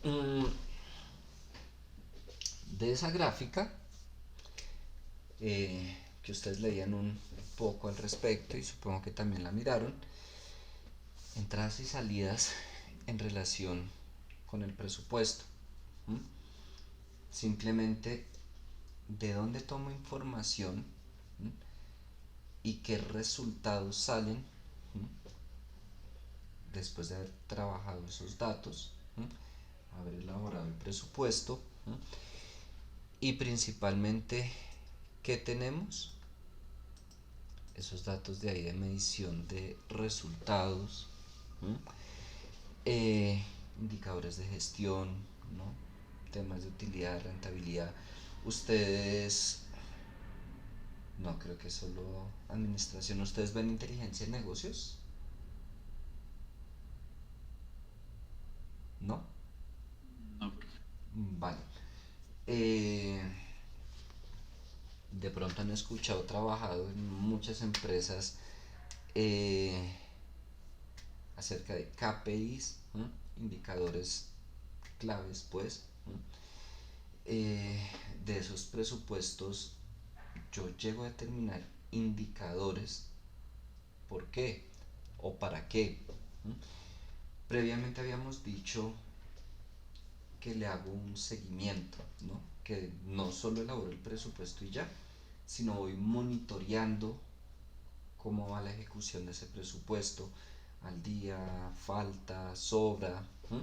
Mm, de esa gráfica, que ustedes leían un poco al respecto y supongo que también la miraron, entradas y salidas en relación con el presupuesto. ¿Mm? Simplemente de dónde tomo información. ¿Mm? Y qué resultados salen. ¿Mm? Después de haber trabajado esos datos, ¿Mm? haber elaborado el presupuesto. ¿Mm? Y principalmente, ¿qué tenemos? Esos datos de ahí de medición de resultados. ¿Mm? Indicadores de gestión, ¿no? Temas de utilidad, rentabilidad. Ustedes, no creo que solo administración, ¿ustedes ven inteligencia en negocios? ¿No? No, profe. Vale. Eh, de pronto han escuchado, trabajado en muchas empresas eh, acerca de KPIs, ¿no? Indicadores claves, pues. ¿No? De esos presupuestos yo llego a determinar indicadores. ¿Por qué? ¿O para qué? ¿Mm? Previamente habíamos dicho que le hago un seguimiento, ¿no? Que no solo elaboro el presupuesto y ya, sino voy monitoreando cómo va la ejecución de ese presupuesto, al día, falta, sobra. ¿Mm?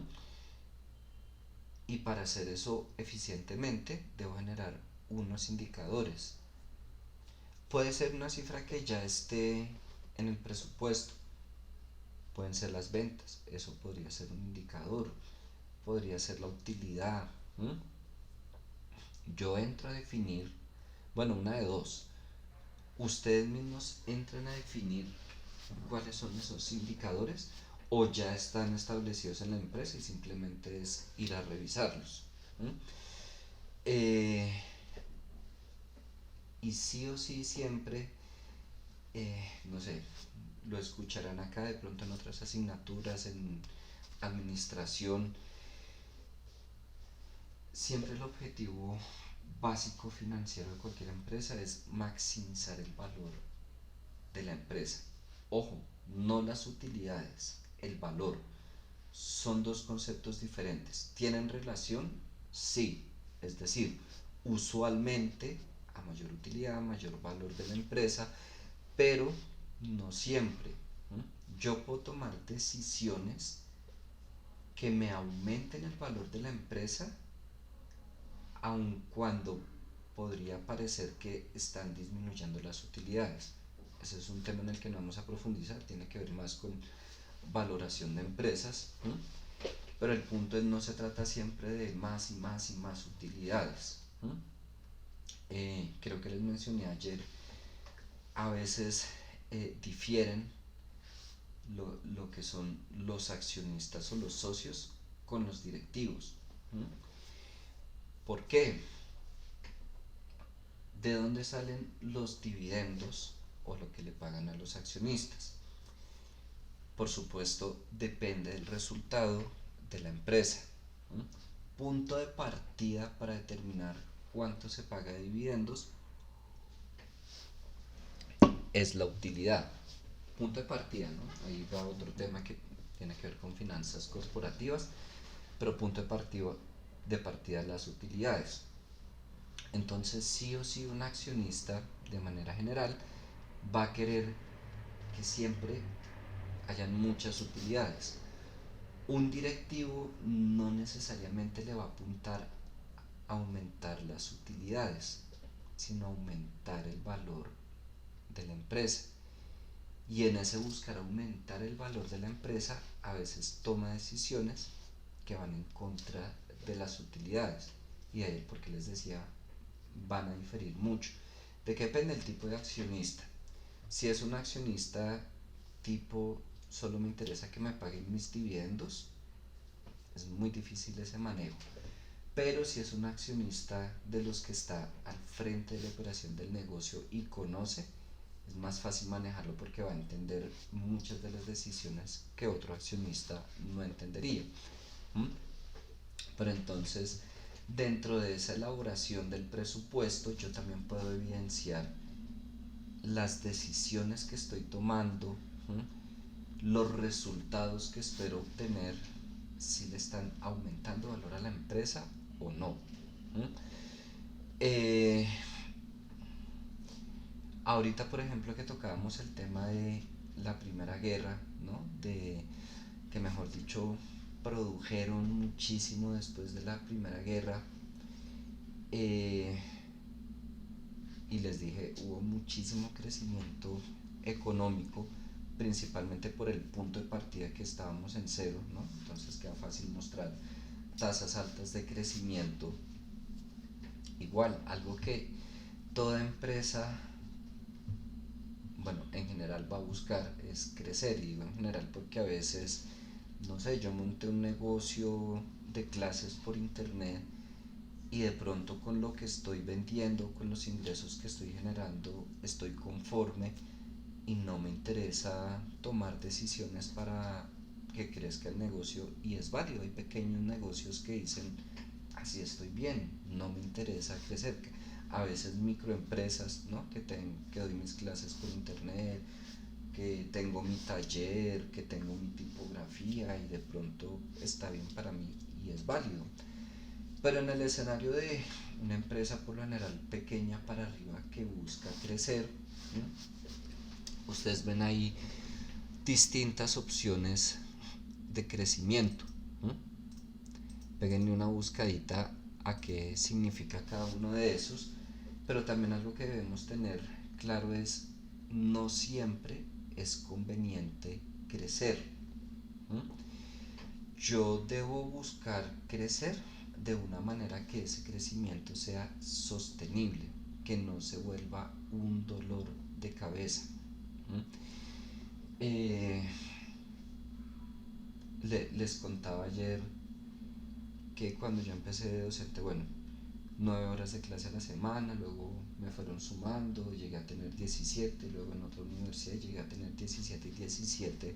Y para hacer eso eficientemente debo generar unos indicadores. Puede ser una cifra que ya esté en el presupuesto, pueden ser las ventas, eso podría ser un indicador, podría ser la utilidad. ¿Mm? Yo entro a definir, bueno, una de dos, ustedes mismos entran a definir cuáles son esos indicadores o ya están establecidos en la empresa y simplemente es ir a revisarlos. ¿Mm? Eh, y sí o sí siempre, no sé, lo escucharán acá de pronto en otras asignaturas, en administración, siempre el objetivo básico financiero de cualquier empresa es maximizar el valor de la empresa. Ojo, no las utilidades, el valor. Son dos conceptos diferentes. ¿Tienen relación? Sí. Es decir, usualmente a mayor utilidad, mayor valor de la empresa, pero no siempre. Yo puedo tomar decisiones que me aumenten el valor de la empresa, aun cuando podría parecer que están disminuyendo las utilidades. Ese es un tema en el que no vamos a profundizar, tiene que ver más con valoración de empresas. Pero el punto es, no se trata siempre de más y más y más utilidades. Creo que les mencioné ayer, a veces difieren lo que son los accionistas o los socios con los directivos. ¿Por qué? ¿De dónde salen los dividendos o lo que le pagan a los accionistas? Por supuesto, depende del resultado de la empresa. Punto de partida para determinar cuánto se paga de dividendos es la utilidad. Punto de partida, ¿no? Ahí va otro tema que tiene que ver con finanzas corporativas, pero punto de partida las utilidades. Entonces, sí o sí, un accionista, de manera general, va a querer que siempre hayan muchas utilidades. Un directivo no necesariamente le va a apuntar a aumentar las utilidades, sino aumentar el valor de la empresa. Y en ese buscar aumentar el valor de la empresa, a veces toma decisiones que van en contra de las utilidades. Y ahí, porque les decía, van a diferir mucho. ¿De qué depende el tipo de accionista? Si es un accionista tipo solo me interesa que me paguen mis dividendos, es muy difícil ese manejo. Pero si es un accionista de los que está al frente de la operación del negocio y conoce, es más fácil manejarlo porque va a entender muchas de las decisiones que otro accionista no entendería. ¿Mm? Pero entonces, dentro de esa elaboración del presupuesto, yo también puedo evidenciar las decisiones que estoy tomando, los resultados que espero obtener, si le están aumentando valor a la empresa o no. Ahorita, por ejemplo, que tocábamos el tema de la Primera Guerra, ¿no? De que, mejor dicho, produjeron muchísimo después de la Primera Guerra. Y les dije, hubo muchísimo crecimiento económico, principalmente por el punto de partida que estábamos en cero, ¿no? Entonces queda fácil mostrar tasas altas de crecimiento. Igual, algo que toda empresa, bueno, en general va a buscar es crecer, y digo en general porque a veces, no sé, yo monté un negocio de clases por internet y de pronto con lo que estoy vendiendo, con los ingresos que estoy generando, estoy conforme y no me interesa tomar decisiones para que crezca el negocio, y es válido. Hay pequeños negocios que dicen, así estoy bien, no me interesa crecer. A veces microempresas, ¿no? que doy mis clases por internet, que tengo mi taller, que tengo mi tipografía, y de pronto está bien para mí y es válido. Pero en el escenario de una empresa por lo general pequeña para arriba que busca crecer, ¿no? Ustedes ven ahí distintas opciones de crecimiento, ¿no? Péguenle una buscadita a qué significa cada uno de esos, pero también algo que debemos tener claro es, no siempre es conveniente crecer, ¿no? Yo debo buscar crecer de una manera que ese crecimiento sea sostenible, que no se vuelva un dolor de cabeza. Les contaba ayer que cuando yo empecé de docente, bueno, 9 horas de clase a la semana, luego me fueron sumando, llegué a tener 17, luego en otra universidad llegué a tener 17 y 17,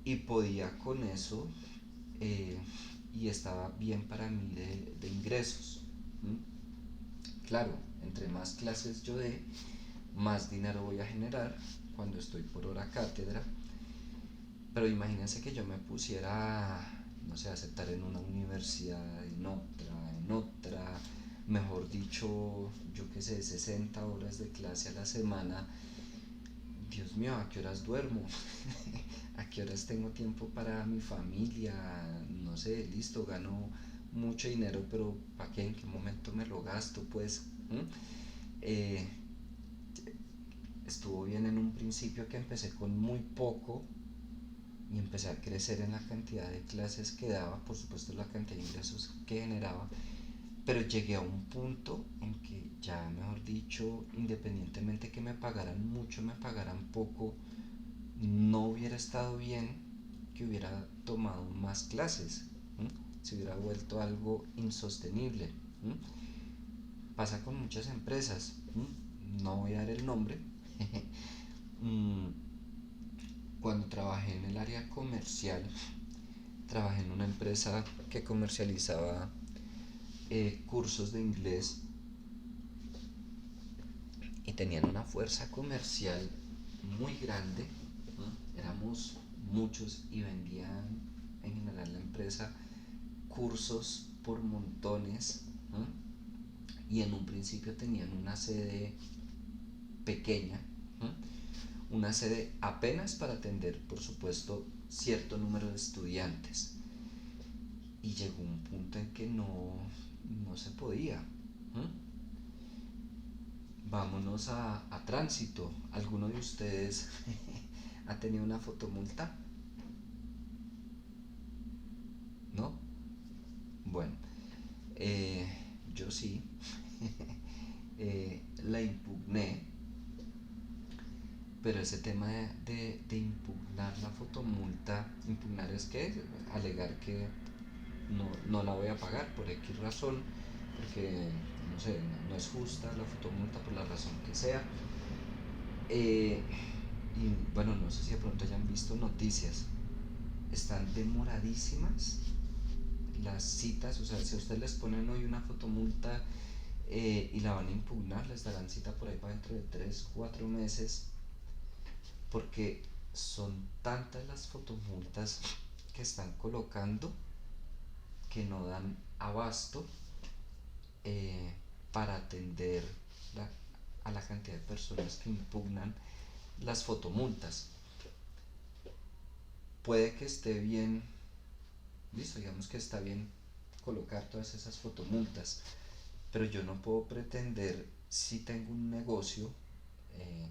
y podía con eso, y estaba bien para mí de ingresos. Claro, entre más clases yo dé, más dinero voy a generar cuando estoy por hora cátedra, pero imagínense que yo me pusiera, no sé, a aceptar en una universidad, en otra, mejor dicho, yo qué sé, 60 horas de clase a la semana. Dios mío, ¿a qué horas duermo? ¿A qué horas tengo tiempo para mi familia? No sé, listo, gano mucho dinero, pero ¿para qué? ¿En qué momento me lo gasto? Pues estuvo bien en un principio que empecé con muy poco y empecé a crecer en la cantidad de clases que daba, por supuesto la cantidad de ingresos que generaba, pero llegué a un punto en que ya, mejor dicho, independientemente que me pagaran mucho, me pagaran poco, no hubiera estado bien que hubiera tomado más clases, se hubiera vuelto algo insostenible. Pasa con muchas empresas, no voy a dar el nombre. Cuando trabajé en el área comercial, trabajé en una empresa que comercializaba cursos de inglés, y tenían una fuerza comercial muy grande, ¿no? Éramos muchos y vendían en general la empresa cursos por montones, ¿no? Y en un principio tenían una sede pequeña, ¿no? Una sede apenas para atender, por supuesto, cierto número de estudiantes, y llegó un punto en que no se podía. Vámonos a tránsito. ¿Alguno de ustedes ha tenido una fotomulta? ¿No? Bueno, yo sí. La impugné, pero ese tema de impugnar la fotomulta, impugnar es que alegar que no la voy a pagar por X razón, porque no sé, no es justa la fotomulta por la razón que sea. Y bueno, no sé si de pronto hayan visto noticias, están demoradísimas las citas, o sea, si a ustedes les ponen hoy una fotomulta y la van a impugnar, les darán cita por ahí para dentro de 3 4 meses, porque son tantas las fotomultas que están colocando que no dan abasto eh, para atender la, a la cantidad de personas que impugnan las fotomultas. Puede que esté bien, listo, digamos que está bien colocar todas esas fotomultas, pero yo no puedo pretender, si tengo un negocio, eh,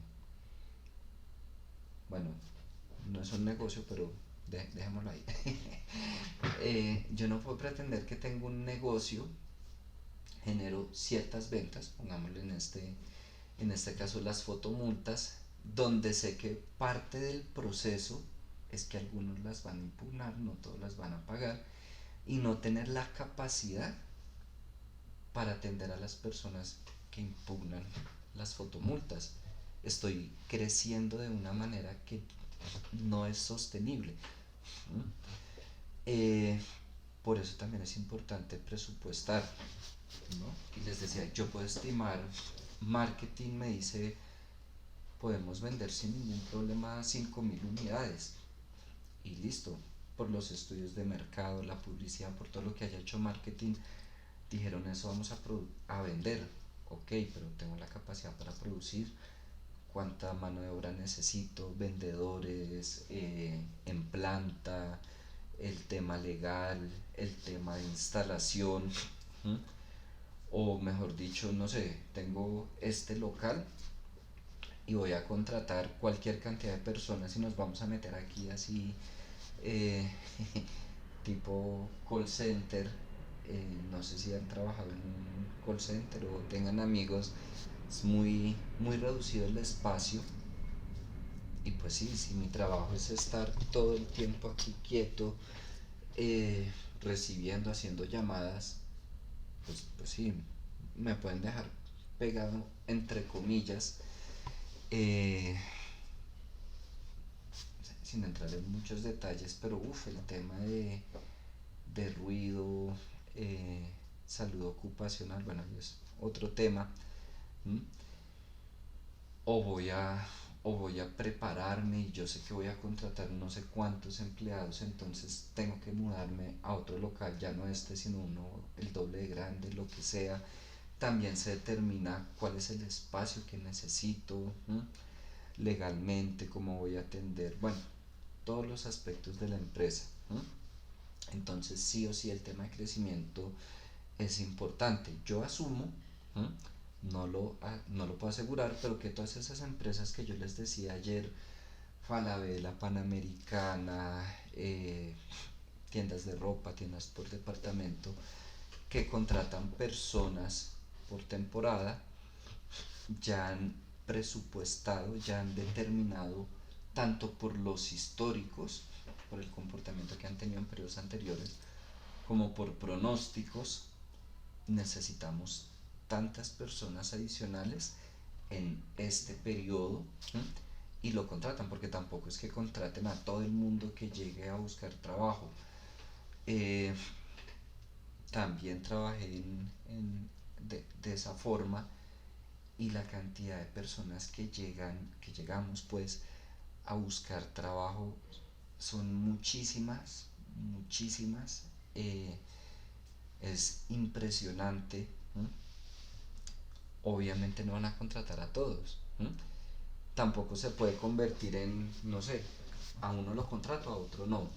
bueno, no es un negocio, pero dejémoslo ahí. Yo no puedo pretender que tengo un negocio, genero ciertas ventas, pongámosle en este caso las fotomultas, donde sé que parte del proceso es que algunos las van a impugnar, no todos las van a pagar, y no tener la capacidad para atender a las personas que impugnan las fotomultas. Estoy creciendo de una manera que no es sostenible. Eh, por eso también es importante presupuestar, ¿no? Y les decía, yo puedo estimar, marketing me dice, podemos vender sin ningún problema 5.000 unidades y listo. Por los estudios de mercado, la publicidad, por todo lo que haya hecho marketing, dijeron eso vamos a vender. Ok, pero tengo la capacidad para producir. ¿Cuánta mano de obra necesito? Vendedores, en planta, el tema legal, el tema de instalación. ¿Mm? O mejor dicho, no sé, tengo este local y voy a contratar cualquier cantidad de personas y nos vamos a meter aquí así eh, tipo call center. No sé si han trabajado en un call center o tengan amigos, es muy reducido el espacio. Y pues sí, si mi trabajo es estar todo el tiempo aquí quieto, recibiendo, haciendo llamadas, pues sí, me pueden dejar pegado entre comillas, eh, sin entrar en muchos detalles, pero el tema de ruido, salud ocupacional, bueno, es otro tema. ¿Mm? o voy a o voy a prepararme y yo sé que voy a contratar no sé cuántos empleados, entonces tengo que mudarme a otro local, ya no este, sino uno el doble de grande, lo que sea. También se determina cuál es el espacio que necesito, legalmente, cómo voy a atender, bueno, todos los aspectos de la empresa. Entonces sí o sí el tema de crecimiento es importante. Yo asumo, no lo puedo asegurar, pero que todas esas empresas que yo les decía ayer, Falabella, Panamericana, tiendas de ropa, tiendas por departamento, que contratan personas por temporada, ya han presupuestado, ya han determinado, tanto por los históricos, por el comportamiento que han tenido en periodos anteriores, como por pronósticos, necesitamos tantas personas adicionales en este periodo, y lo contratan, porque tampoco es que contraten a todo el mundo que llegue a buscar trabajo. Eh, También trabajé de esa forma, y la cantidad de personas que llegamos pues a buscar trabajo son muchísimas, muchísimas. Es impresionante. Obviamente no van a contratar a todos. Tampoco se puede convertir en, no sé, a uno lo contrato, a otro no.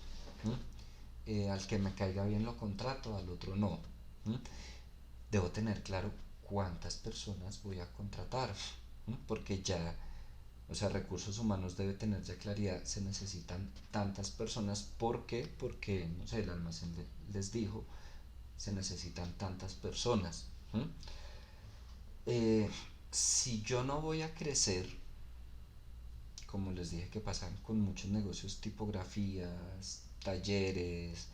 Al que me caiga bien lo contrato, al otro no. Debo tener claro cuántas personas voy a contratar, porque ya, o sea, recursos humanos debe tener ya claridad, se necesitan tantas personas. ¿Por qué? Porque, no sé, el almacén les dijo, se necesitan tantas personas. Eh, si yo no voy a crecer, como les dije que pasan con muchos negocios, tipografías, talleres,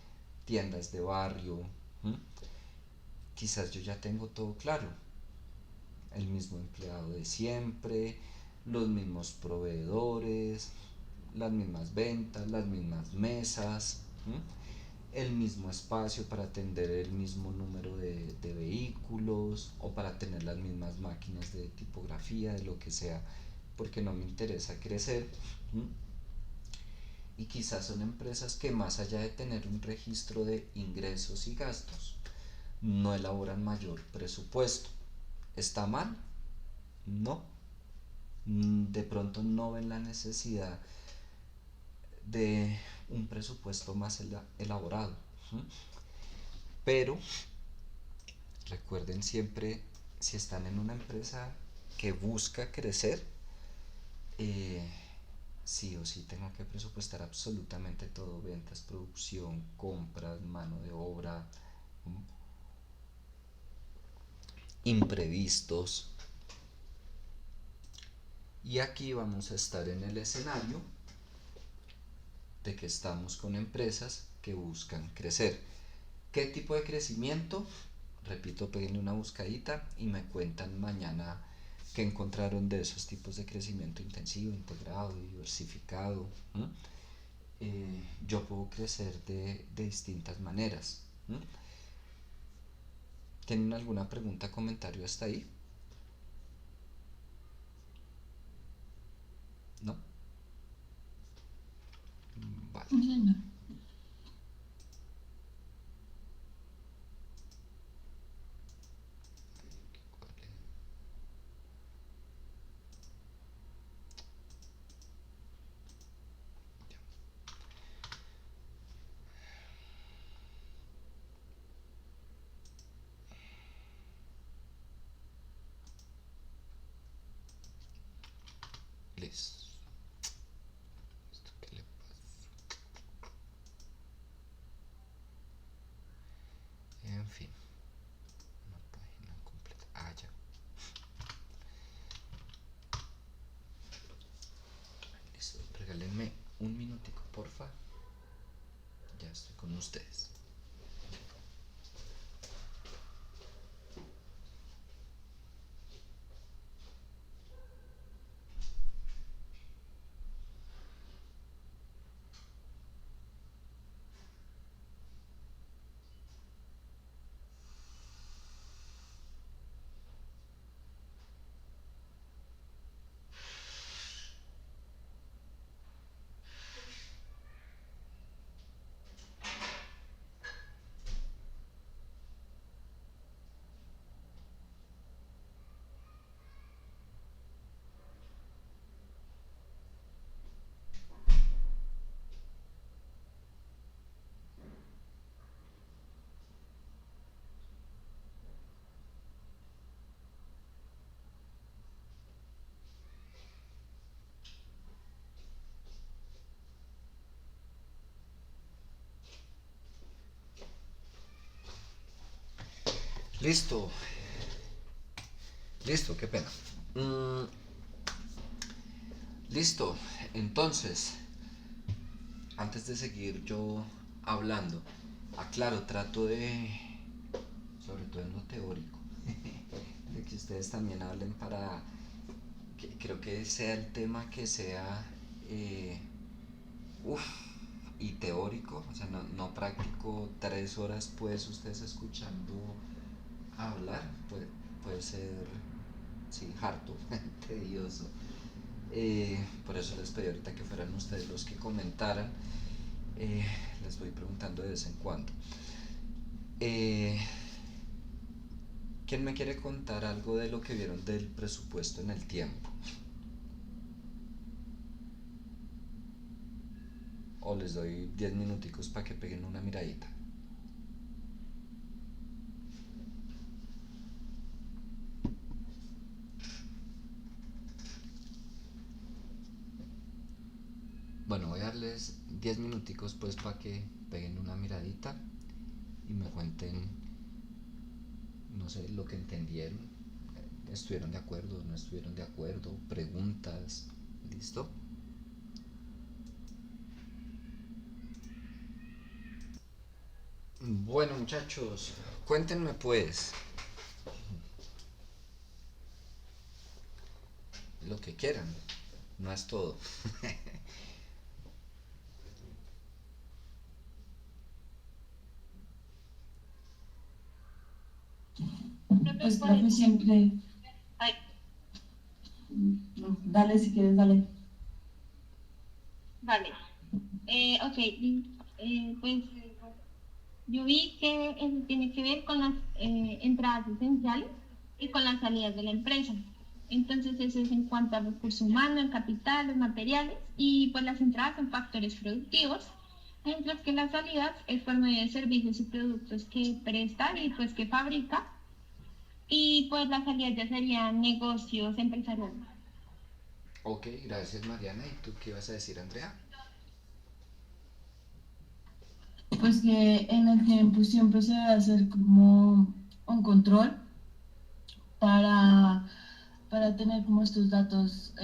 tiendas de barrio, quizás yo ya tengo todo claro, el mismo empleado de siempre, los mismos proveedores, las mismas ventas, las mismas mesas, el mismo espacio para atender el mismo número de vehículos o para tener las mismas máquinas de tipografía, de lo que sea, porque no me interesa crecer. Y quizás son empresas que más allá de tener un registro de ingresos y gastos, no elaboran mayor presupuesto. ¿Está mal? No. De pronto no ven la necesidad de un presupuesto más elaborado. Pero recuerden siempre, si están en una empresa que busca crecer, sí o sí tengo que presupuestar absolutamente todo: ventas, producción, compras, mano de obra, imprevistos. Y aquí vamos a estar en el escenario de que estamos con empresas que buscan crecer. ¿Qué tipo de crecimiento? Repito, peguen una buscadita y me cuentan mañana qué encontraron de esos tipos de crecimiento: intensivo, integrado, diversificado. Yo puedo crecer de distintas maneras. ¿Tienen alguna pregunta, comentario hasta ahí? ¿No? Vale. Sí, señor. Listo. ¿Esto qué le pasa? En fin, una página completa. Ah, ya. Listo. Regálenme un minutico, porfa. Ya estoy con ustedes. Listo. Listo, qué pena. Listo. Entonces, antes de seguir yo hablando, aclaro, trato de, sobre todo en lo teórico, de que ustedes también hablen para que creo que sea el tema que sea uff y teórico, o sea, no práctico. 3 horas pues ustedes escuchando hablar, puede ser, sí, harto, tedioso. Por eso les pedí ahorita que fueran ustedes los que comentaran. Les voy preguntando de vez en cuando. ¿Quién me quiere contar algo de lo que vieron del presupuesto en el tiempo? O les doy 10 minuticos para que peguen una miradita. Bueno, voy a darles 10 minuticos pues para que peguen una miradita y me cuenten, no sé, lo que entendieron. ¿Estuvieron de acuerdo? ¿No estuvieron de acuerdo? ¿Preguntas? ¿Listo? Bueno, muchachos, cuéntenme pues lo que quieran, no es todo. Pues, profe, siempre. Ay, No, dale si quieres, dale. vale. Ok, pues yo vi que eso tiene que ver con las entradas esenciales y con las salidas de la empresa. Entonces eso es en cuanto a recursos humanos, capital, los materiales y pues las entradas son factores productivos, mientras que las salidas es por medio de servicios y productos que presta y pues que fabrica y pues las salidas ya serían negocios empresariales. Ok, gracias Mariana. ¿Y tú qué ibas a decir, Andrea? Pues que en el tiempo siempre se debe hacer como un control para, para tener como estos datos,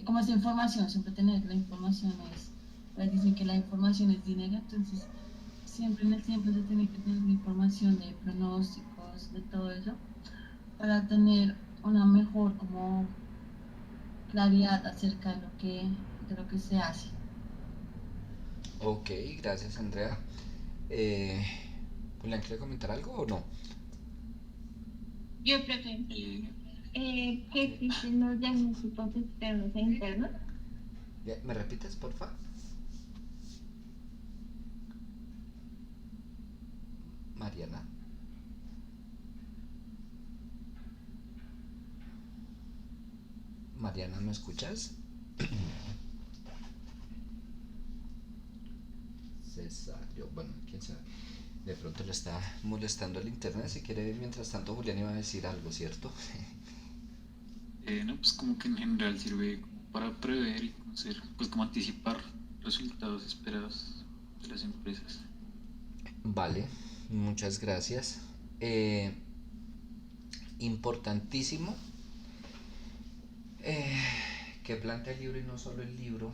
como esta información, siempre tener la información es, pues dicen que la información es dinero, entonces siempre en el tiempo se tiene que tener la información de pronósticos, de todo eso, para tener una mejor como claridad acerca de lo que se hace. Ok, gracias Andrea. Eh, ¿Julián quiere comentar algo o no? Yo prefiero Eh, que existen los diagnósticos externos e internos. ¿Me repites, porfa? Mariana. Mariana, ¿me escuchas? Cesario, bueno, quién sabe. De pronto le está molestando el internet. Si quiere, mientras tanto, Julián iba a decir algo, ¿cierto? no, pues como que en general sirve como para prever y conocer, pues como anticipar resultados esperados de las empresas. Vale, muchas gracias. Eh, Importantísimo eh, que plantea el libro y no solo el libro.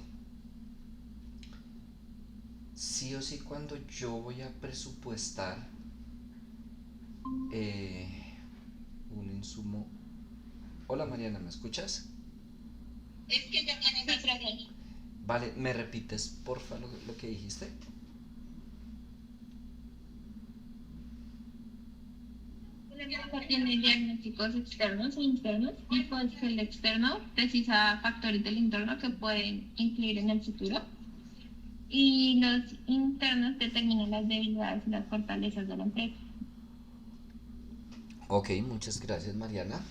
Sí o sí, cuando yo voy a presupuestar eh, un insumo. Hola Mariana, ¿me escuchas? Es que ya tiene sí, Vale, ¿me repites porfa lo que dijiste? la empresa tiene diagnósticos externos e internos y pues el externo precisa factores del entorno que pueden influir en el futuro y los internos determinan las debilidades y las fortalezas de la empresa. Ok, muchas gracias Mariana.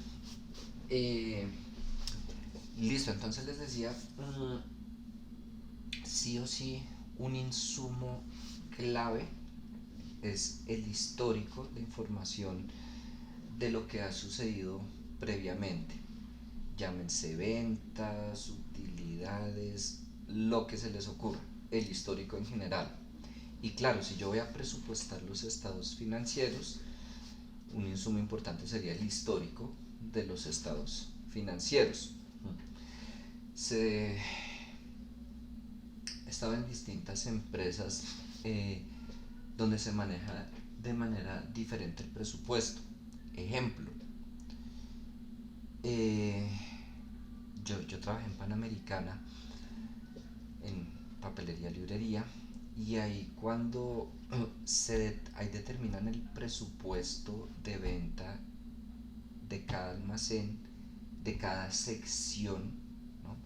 Eh, Listo, entonces les decía, sí o sí, un insumo clave es el histórico de información de lo que ha sucedido previamente. Llámense ventas, utilidades, lo que se les ocurra, el histórico en general. Y claro, si yo voy a presupuestar los estados financieros, un insumo importante sería el histórico de los estados financieros. Se estaba en distintas empresas donde se maneja de manera diferente el presupuesto. Ejemplo, eh, yo trabajé en Panamericana en papelería, librería, y ahí cuando ahí determinan el presupuesto de venta de cada almacén, de cada sección, ¿no?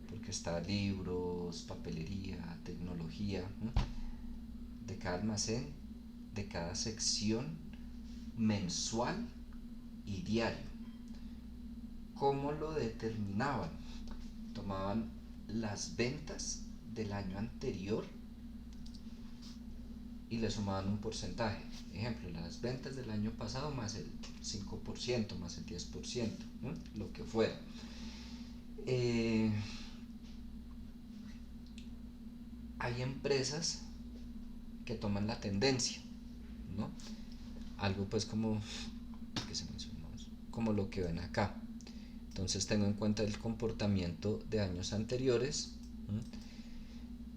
Porque está libros, papelería, tecnología, ¿no? De cada almacén, de cada sección, mensual y diario. ¿Cómo lo determinaban? Tomaban las ventas del año anterior y le sumaban un porcentaje. Ejemplo, las ventas del año pasado más el 5%, más el 10%, ¿no? Lo que fuera. Hay empresas que toman la tendencia, ¿no? Algo pues como que se mencionó, como lo que ven acá. Entonces tengo en cuenta el comportamiento de años anteriores.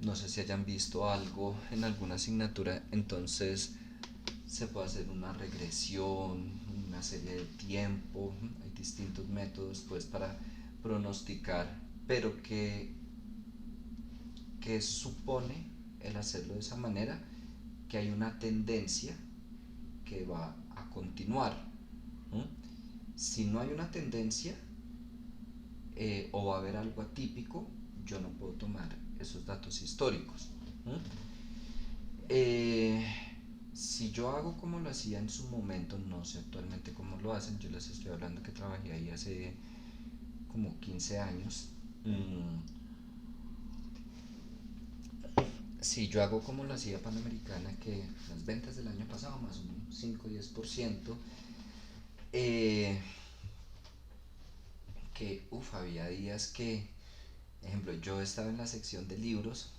No sé si hayan visto algo en alguna asignatura, entonces se puede hacer una regresión, una serie de tiempo, hay distintos métodos pues para pronosticar, pero que supone el hacerlo de esa manera que hay una tendencia que va a continuar. Si no hay una tendencia o va a haber algo atípico, yo no puedo tomar esos datos históricos. Eh, si yo hago como lo hacía en su momento, no sé actualmente cómo lo hacen, yo les estoy hablando que trabajé ahí hace como 15 años. Si yo hago como lo hacía Panamericana, que las ventas del año pasado más un 5-10%, que había días que, ejemplo, yo estaba en la sección de libros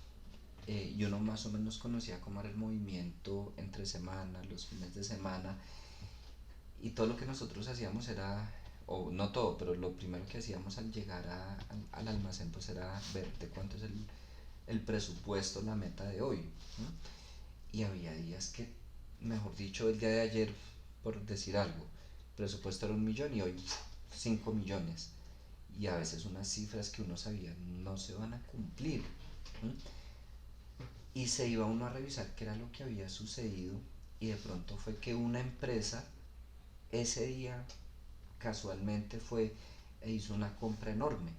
y uno más o menos conocía cómo era el movimiento entre semana, los fines de semana, y todo lo que nosotros hacíamos era, o no todo, pero lo primero que hacíamos al llegar al almacén pues era ver de cuánto es el presupuesto, la meta de hoy, ¿no? Y había días que, mejor dicho, el día de ayer, por decir algo, el presupuesto era 1 millón y hoy 5 millones. Y a veces unas cifras que uno sabía no se van a cumplir. ¿Mm? Y se iba uno a revisar qué era lo que había sucedido y de pronto fue que una empresa ese día casualmente fue e hizo una compra enorme,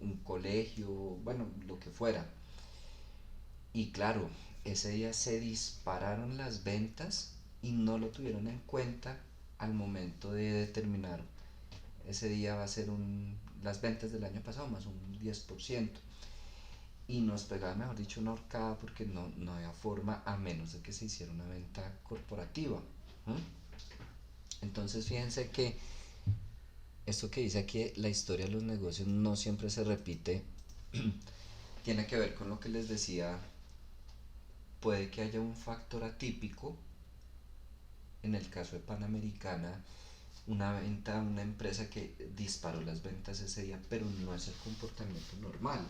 un colegio, bueno, lo que fuera. Y claro, ese día se dispararon las ventas y no lo tuvieron en cuenta al momento de determinar ese día va a ser las ventas del año pasado más un 10%. Y nos pegaba, mejor dicho, una horcada porque no había forma a menos de que se hiciera una venta corporativa. Entonces fíjense que esto que dice aquí, la historia de los negocios no siempre se repite, tiene que ver con lo que les decía, puede que haya un factor atípico, en el caso de Panamericana, una venta a una empresa que disparó las ventas ese día, pero no es el comportamiento normal.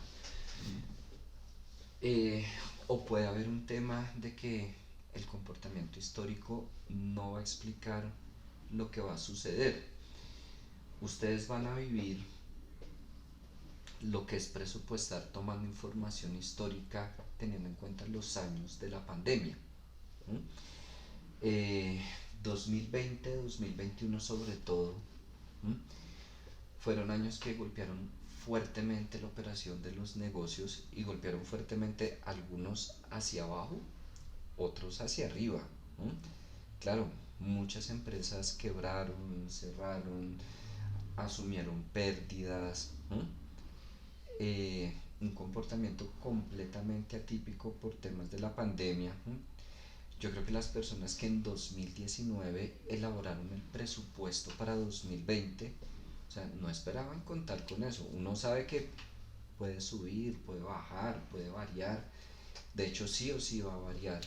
O puede haber un tema de que el comportamiento histórico no va a explicar lo que va a suceder. Ustedes van a vivir lo que es presupuestar tomando información histórica teniendo en cuenta los años de la pandemia. 2020, 2021 sobre todo, fueron años que golpearon fuertemente la operación de los negocios y golpearon fuertemente algunos hacia abajo, otros hacia arriba. Claro, muchas empresas quebraron, cerraron, asumieron pérdidas. Un comportamiento completamente atípico por temas de la pandemia. Yo creo que las personas que en 2019 elaboraron el presupuesto para 2020, o sea, no esperaban contar con eso. Uno sabe que puede subir, puede bajar, puede variar. De hecho, sí o sí va a variar.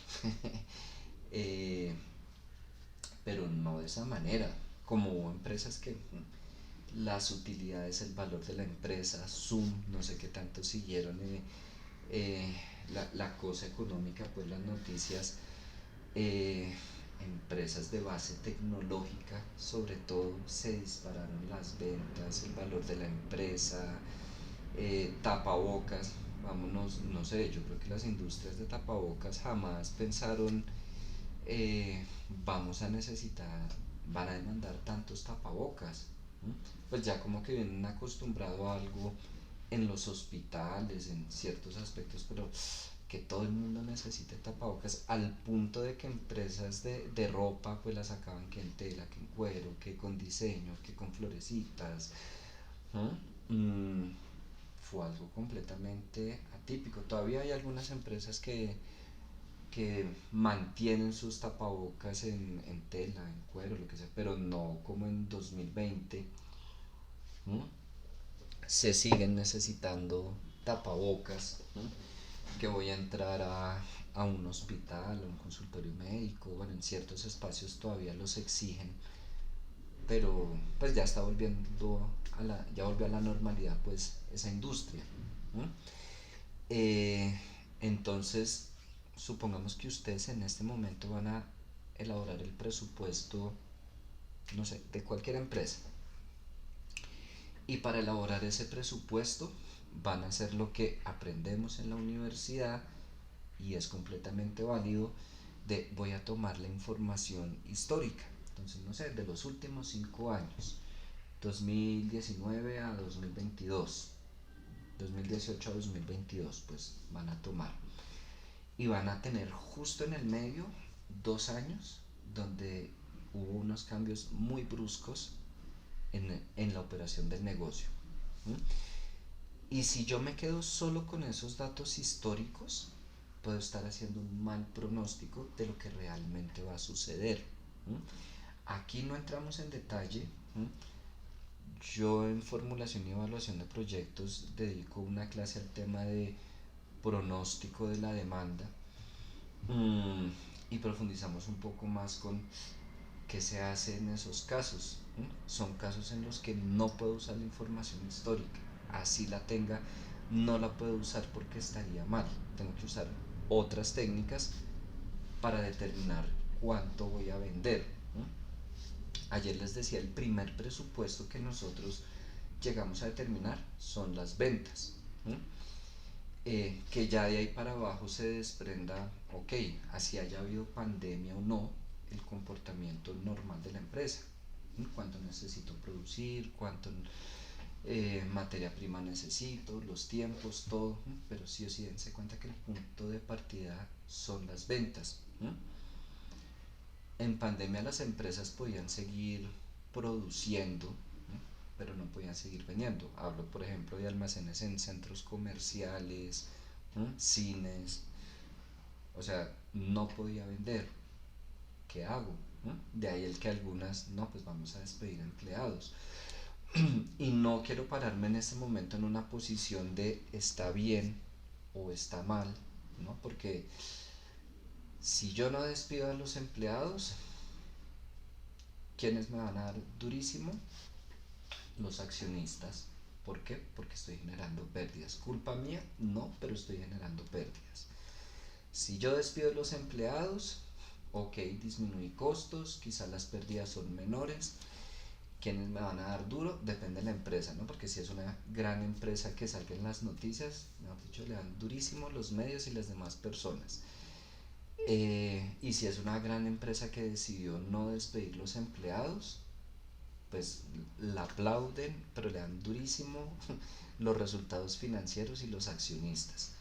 Pero no de esa manera. Como empresas que las utilidades, el valor de la empresa, Zoom, no sé qué tanto siguieron la cosa económica, pues las noticias, empresas de base tecnológica, sobre todo, se dispararon las ventas, el valor de la empresa, tapabocas, vámonos, no sé, yo creo que las industrias de tapabocas jamás pensaron vamos a necesitar, van a demandar tantos tapabocas. Pues ya como que vienen acostumbrado a algo en los hospitales, en ciertos aspectos, pero que todo el mundo necesite tapabocas al punto de que empresas de ropa pues las sacaban que en tela, que en cuero, que con diseño, que con florecitas. Fue algo completamente atípico. Todavía hay algunas empresas que mantienen sus tapabocas en tela, en cuero, lo que sea, pero no como en 2020. Se siguen necesitando tapabocas. Que voy a entrar a un hospital, a un consultorio médico, bueno, en ciertos espacios todavía los exigen, pero pues ya está volviendo ya volvió a la normalidad pues esa industria. Entonces supongamos que ustedes en este momento van a elaborar el presupuesto, no sé, de cualquier empresa, y para elaborar ese presupuesto van a hacer lo que aprendemos en la universidad y es completamente válido, voy a tomar la información histórica, entonces no sé, de los últimos 5 años, 2019 a 2022, 2018 a 2022, pues van a tomar. Y van a tener justo en el medio 2 años donde hubo unos cambios muy bruscos en la operación del negocio. ¿Mm? Y si yo me quedo solo con esos datos históricos, puedo estar haciendo un mal pronóstico de lo que realmente va a suceder. ¿Mm? Aquí no entramos en detalle. ¿Mm? Yo en formulación y evaluación de proyectos dedico una clase al tema de pronóstico de la demanda, y profundizamos un poco más con qué se hace en esos casos. Son casos en los que no puedo usar la información histórica, así la tenga, no la puedo usar porque estaría mal, tengo que usar otras técnicas para determinar cuánto voy a vender. Ayer les decía, el primer presupuesto que nosotros llegamos a determinar son las ventas. Que ya de ahí para abajo se desprenda, ok, así haya habido pandemia o no, el comportamiento normal de la empresa. Cuánto necesito producir, cuánto materia prima necesito, los tiempos, todo, pero sí o sí dense cuenta que el punto de partida son las ventas. En pandemia las empresas podían seguir produciendo, pero no podían seguir vendiendo. Hablo, por ejemplo, de almacenes en centros comerciales, cines. O sea, no podía vender. ¿Qué hago? De ahí el que algunas, no, pues vamos a despedir empleados. Y no quiero pararme en este momento en una posición de está bien o está mal, ¿no? Porque si yo no despido a los empleados, ¿quiénes me van a dar durísimo? Los accionistas. ¿Por qué? Porque estoy generando pérdidas. ¿Culpa mía? No, pero estoy generando pérdidas. Si yo despido a los empleados, ok, disminuí costos, quizás las pérdidas son menores. ¿Quiénes me van a dar duro? Depende de la empresa, ¿no? Porque si es una gran empresa que salga en las noticias, mejor dicho, le dan durísimo los medios y las demás personas. Y si es una gran empresa que decidió no despedir los empleados, pues la aplauden, pero le dan durísimo los resultados financieros y los accionistas.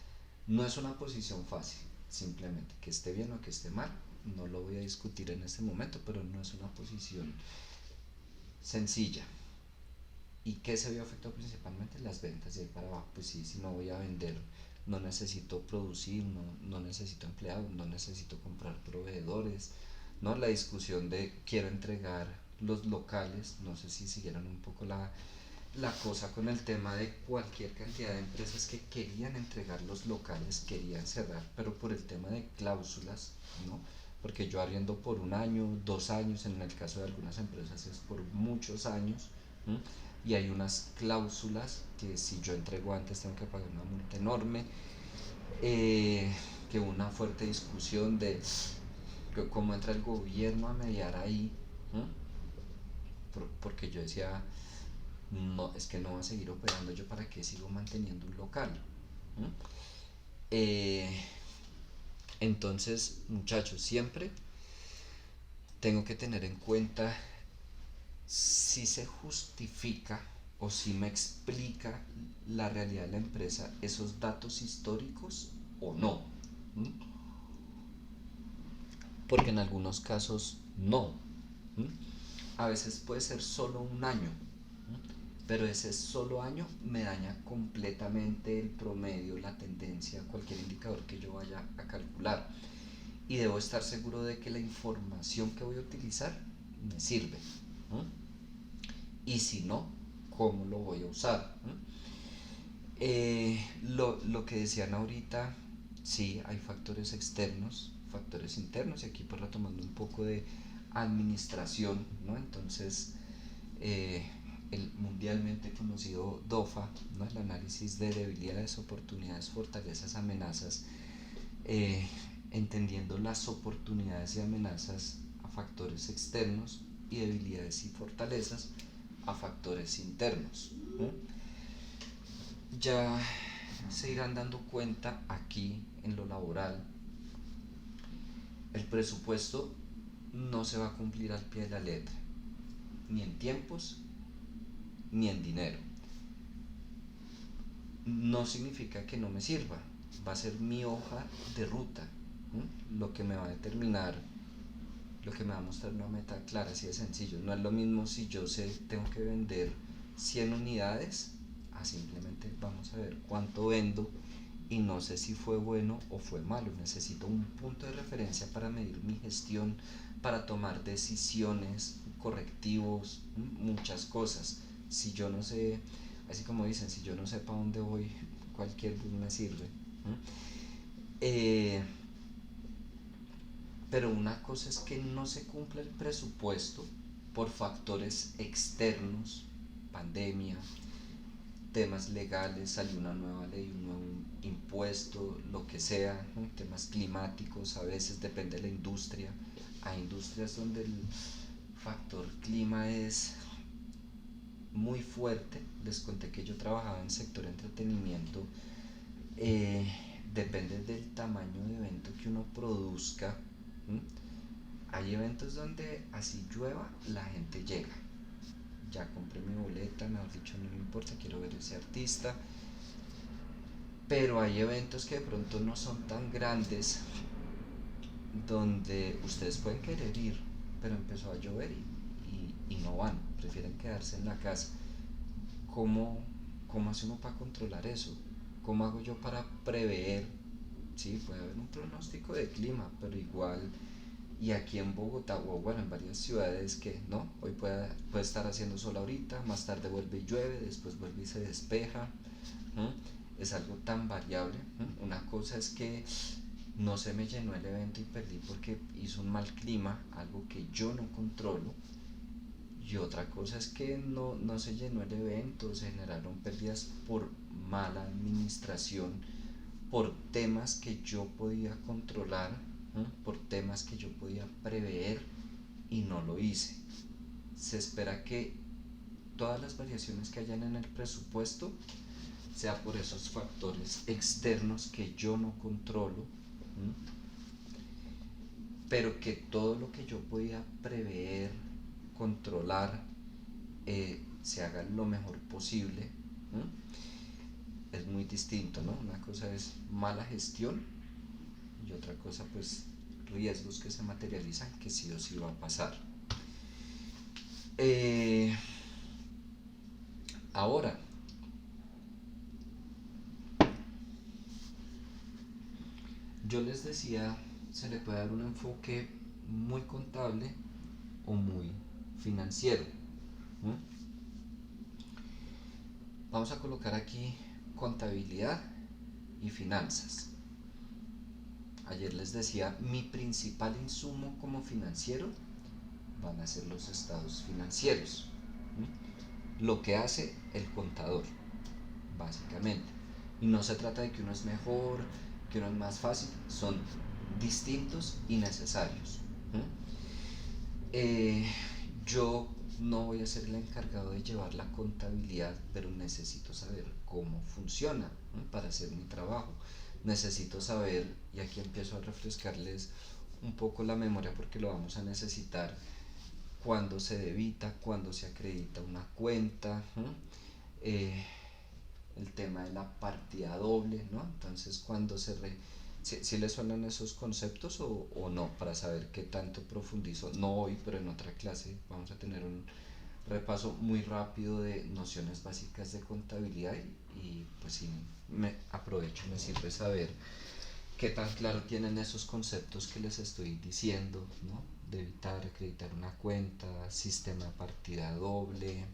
No es una posición fácil, simplemente que esté bien o que esté mal, no lo voy a discutir en este momento, pero no es una posición sencilla. ¿Y qué se vio afectado principalmente? Las ventas, y ahí para abajo, pues sí, si no voy a vender, no necesito producir, no necesito empleados, no necesito comprar proveedores, ¿no? La discusión de quiero entregar los locales, no sé si siguieron un poco la cosa con el tema de cualquier cantidad de empresas que querían entregar los locales, querían cerrar, pero por el tema de cláusulas, ¿no? Porque yo arriendo por 1 año, 2 años, en el caso de algunas empresas es por muchos años, y hay unas cláusulas que si yo entrego antes tengo que pagar una multa enorme, que una fuerte discusión de cómo entra el gobierno a mediar ahí, porque yo decía, no, es que no va a seguir operando, yo para qué sigo manteniendo un local. Entonces, muchachos, siempre tengo que tener en cuenta si se justifica o si me explica la realidad de la empresa esos datos históricos o no. Porque en algunos casos no. A veces puede ser solo 1 año, pero ese solo año me daña completamente el promedio, la tendencia, cualquier indicador que yo vaya a calcular. Y debo estar seguro de que la información que voy a utilizar me sirve. Y si no, ¿cómo lo voy a usar? Lo que decían ahorita, sí, hay factores externos, factores internos, y aquí pues retomando un poco de administración, ¿no? Entonces, el mundialmente conocido DOFA, ¿no? El análisis de debilidades, oportunidades, fortalezas, amenazas, entendiendo las oportunidades y amenazas a factores externos y debilidades y fortalezas a factores internos. Ya se irán dando cuenta aquí en lo laboral, el presupuesto no se va a cumplir al pie de la letra, ni en tiempos ni en dinero. No significa que no me sirva, va a ser mi hoja de ruta, lo que me va a determinar, lo que me va a mostrar una meta clara, así de sencillo. No es lo mismo si yo sé tengo que vender 100 unidades a simplemente vamos a ver cuánto vendo y no sé si fue bueno o fue malo. Necesito un punto de referencia para medir mi gestión, para tomar decisiones, correctivos, muchas cosas. Si yo no sé, así como dicen, si yo no sé para dónde voy, cualquier bus me sirve. Eh, pero una cosa es que no se cumple el presupuesto por factores externos, pandemia, temas legales, salió una nueva ley, un nuevo impuesto, lo que sea, temas climáticos, a veces depende de la industria. Hay industrias donde el factor clima es muy fuerte. Les conté que yo trabajaba en el sector entretenimiento. Depende del tamaño de evento que uno produzca. Hay eventos donde así llueva, la gente llega. Ya compré mi boleta, me han dicho no me importa, quiero ver ese artista. Pero hay eventos que de pronto no son tan grandes, donde ustedes pueden querer ir, pero empezó a llover y no van, prefieren quedarse en la casa. ¿Cómo hace uno para controlar eso? ¿Cómo hago yo para prever? Sí, puede haber un pronóstico de clima, pero igual, y aquí en Bogotá, o bueno, en varias ciudades que no, hoy puede estar haciendo sol ahorita, más tarde vuelve y llueve, después vuelve y se despeja. Es algo tan variable. Una cosa es que no se me llenó el evento y perdí porque hizo un mal clima, algo que yo no controlo. Y otra cosa es que no se llenó el evento, se generaron pérdidas por mala administración, por temas que yo podía controlar, por temas que yo podía prever y no lo hice. Se espera que todas las variaciones que hayan en el presupuesto sea por esos factores externos que yo no controlo, pero que todo lo que yo podía prever, controlar, se haga lo mejor posible. Es muy distinto, ¿no? Una cosa es mala gestión y otra cosa pues riesgos que se materializan que sí o sí va a pasar. Ahora, yo les decía, se le puede dar un enfoque muy contable o muy financiero. Vamos a colocar aquí contabilidad y finanzas. Ayer les decía, mi principal insumo como financiero van a ser los estados financieros. Lo que hace el contador, básicamente. Y no se trata de que uno es mejor, que uno es más fácil, son distintos y necesarios. Yo no voy a ser el encargado de llevar la contabilidad, pero necesito saber cómo funciona para hacer mi trabajo. Necesito saber, y aquí empiezo a refrescarles un poco la memoria porque lo vamos a necesitar, cuándo se debita, cuándo se acredita una cuenta, el tema de la partida doble, ¿no? Entonces, cuando si les suenan esos conceptos o no, para saber qué tanto profundizo, no hoy, pero en otra clase vamos a tener un repaso muy rápido de nociones básicas de contabilidad y pues sí, me aprovecho, me sirve saber qué tan claro tienen esos conceptos que les estoy diciendo, ¿no? Debitar, acreditar una cuenta, sistema de partida doble.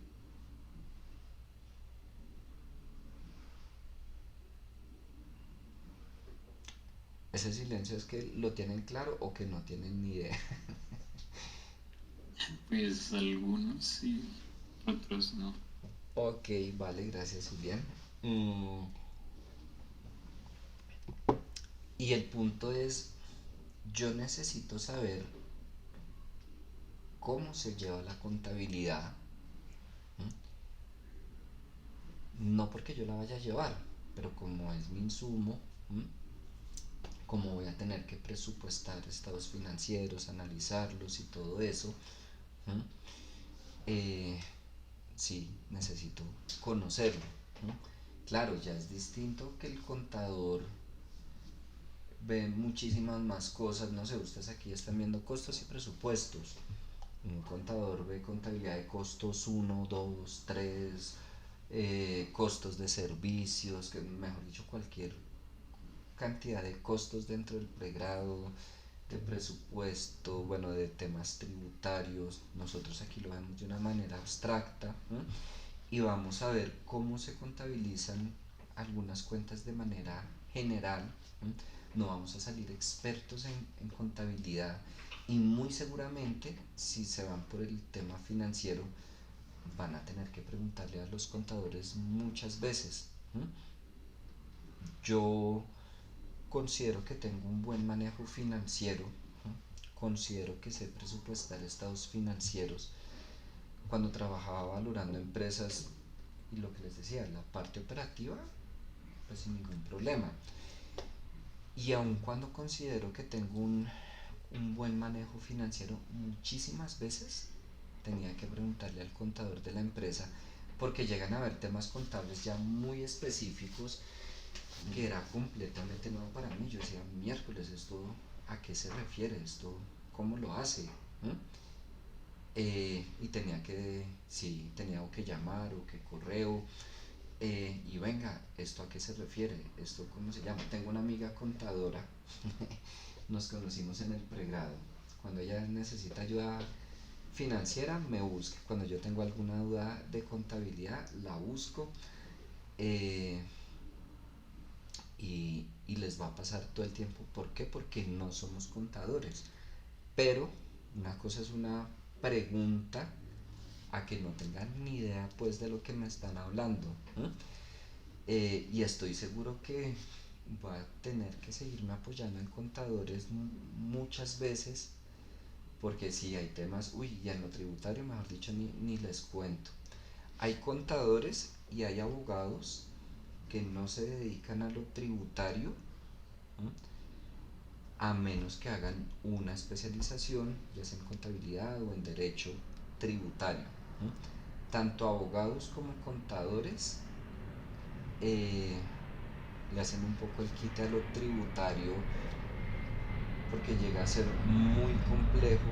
Ese silencio es que lo tienen claro o que no tienen ni idea. Pues algunos sí, otros no. Ok, vale, gracias, Julián. Y el punto es, yo necesito saber cómo se lleva la contabilidad, no porque yo la vaya a llevar, pero como es mi insumo, como voy a tener que presupuestar estados financieros, analizarlos y todo eso, sí necesito conocerlo, ¿no? Claro, ya es distinto que el contador ve muchísimas más cosas, no sé, ustedes aquí están viendo costos y presupuestos. Un contador ve contabilidad de costos uno 2 3 costos de servicios, que mejor dicho cualquier cantidad de costos dentro del pregrado, de presupuesto, bueno, de temas tributarios. Nosotros aquí lo vemos de una manera abstracta, ¿no? Y vamos a ver cómo se contabilizan algunas cuentas de manera general, ¿no? No vamos a salir expertos en contabilidad y muy seguramente si se van por el tema financiero van a tener que preguntarle a los contadores muchas veces. Yo considero que tengo un buen manejo financiero, considero que sé presupuestar estados financieros. Cuando trabajaba valorando empresas y lo que les decía, la parte operativa, pues sin ningún problema. Y aun cuando considero que tengo un buen manejo financiero, muchísimas veces tenía que preguntarle al contador de la empresa porque llegan a haber temas contables ya muy específicos que era completamente nuevo para mí. Yo decía, miércoles, ¿esto a qué se refiere? ¿Esto cómo lo hace? Y tenía que, sí, tenía o que llamar o que correo. Y venga, ¿esto a qué se refiere? ¿Esto cómo se llama? Tengo una amiga contadora, nos conocimos en el pregrado. Cuando ella necesita ayuda financiera, me busca. Cuando yo tengo alguna duda de contabilidad, la busco. Eh, y les va a pasar todo el tiempo. ¿Por qué? Porque no somos contadores. Pero una cosa es una pregunta a que no tengan ni idea pues de lo que me están hablando. Y estoy seguro que voy a tener que seguirme apoyando en contadores muchas veces porque si hay temas, uy, y en lo tributario mejor dicho ni les cuento. Hay contadores y hay abogados que no se dedican a lo tributario, ¿no? A menos que hagan una especialización, ya sea en contabilidad o en derecho tributario, ¿no? Tanto abogados como contadores eh, le hacen un poco el quite a lo tributario porque llega a ser muy complejo.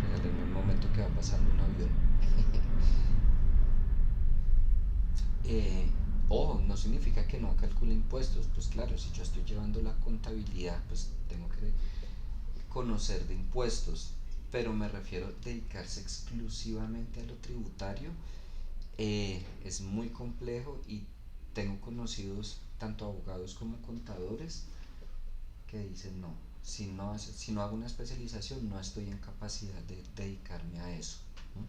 Regálenme un momento que va pasando un avión. No significa que no calcule impuestos, pues claro, si yo estoy llevando la contabilidad, pues tengo que conocer de impuestos, pero me refiero a dedicarse exclusivamente a lo tributario. Es muy complejo y tengo conocidos tanto abogados como contadores que dicen no, si no hago una especialización no estoy en capacidad de dedicarme a eso, ¿no?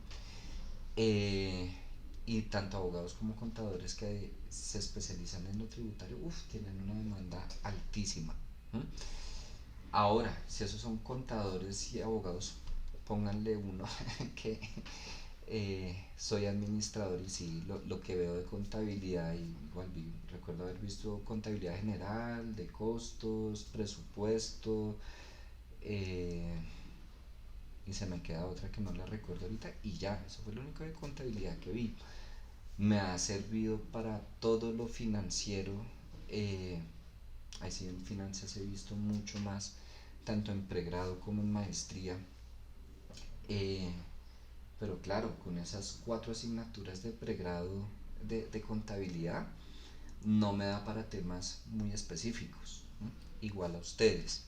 Y tanto abogados como contadores que se especializan en lo tributario, tienen una demanda altísima. Ahora, si esos son contadores y abogados, pónganle uno que soy administrador y sí, lo que veo de contabilidad, igual recuerdo haber visto contabilidad general, de costos, presupuesto, eh, y se me queda otra que no la recuerdo ahorita y ya, eso fue lo único de contabilidad que vi. Me ha servido para todo lo financiero. Ahí sí en finanzas he visto mucho más, tanto en pregrado como en maestría. Eh, pero claro, con esas 4 asignaturas de pregrado de contabilidad, no me da para temas muy específicos, ¿no? Igual a ustedes.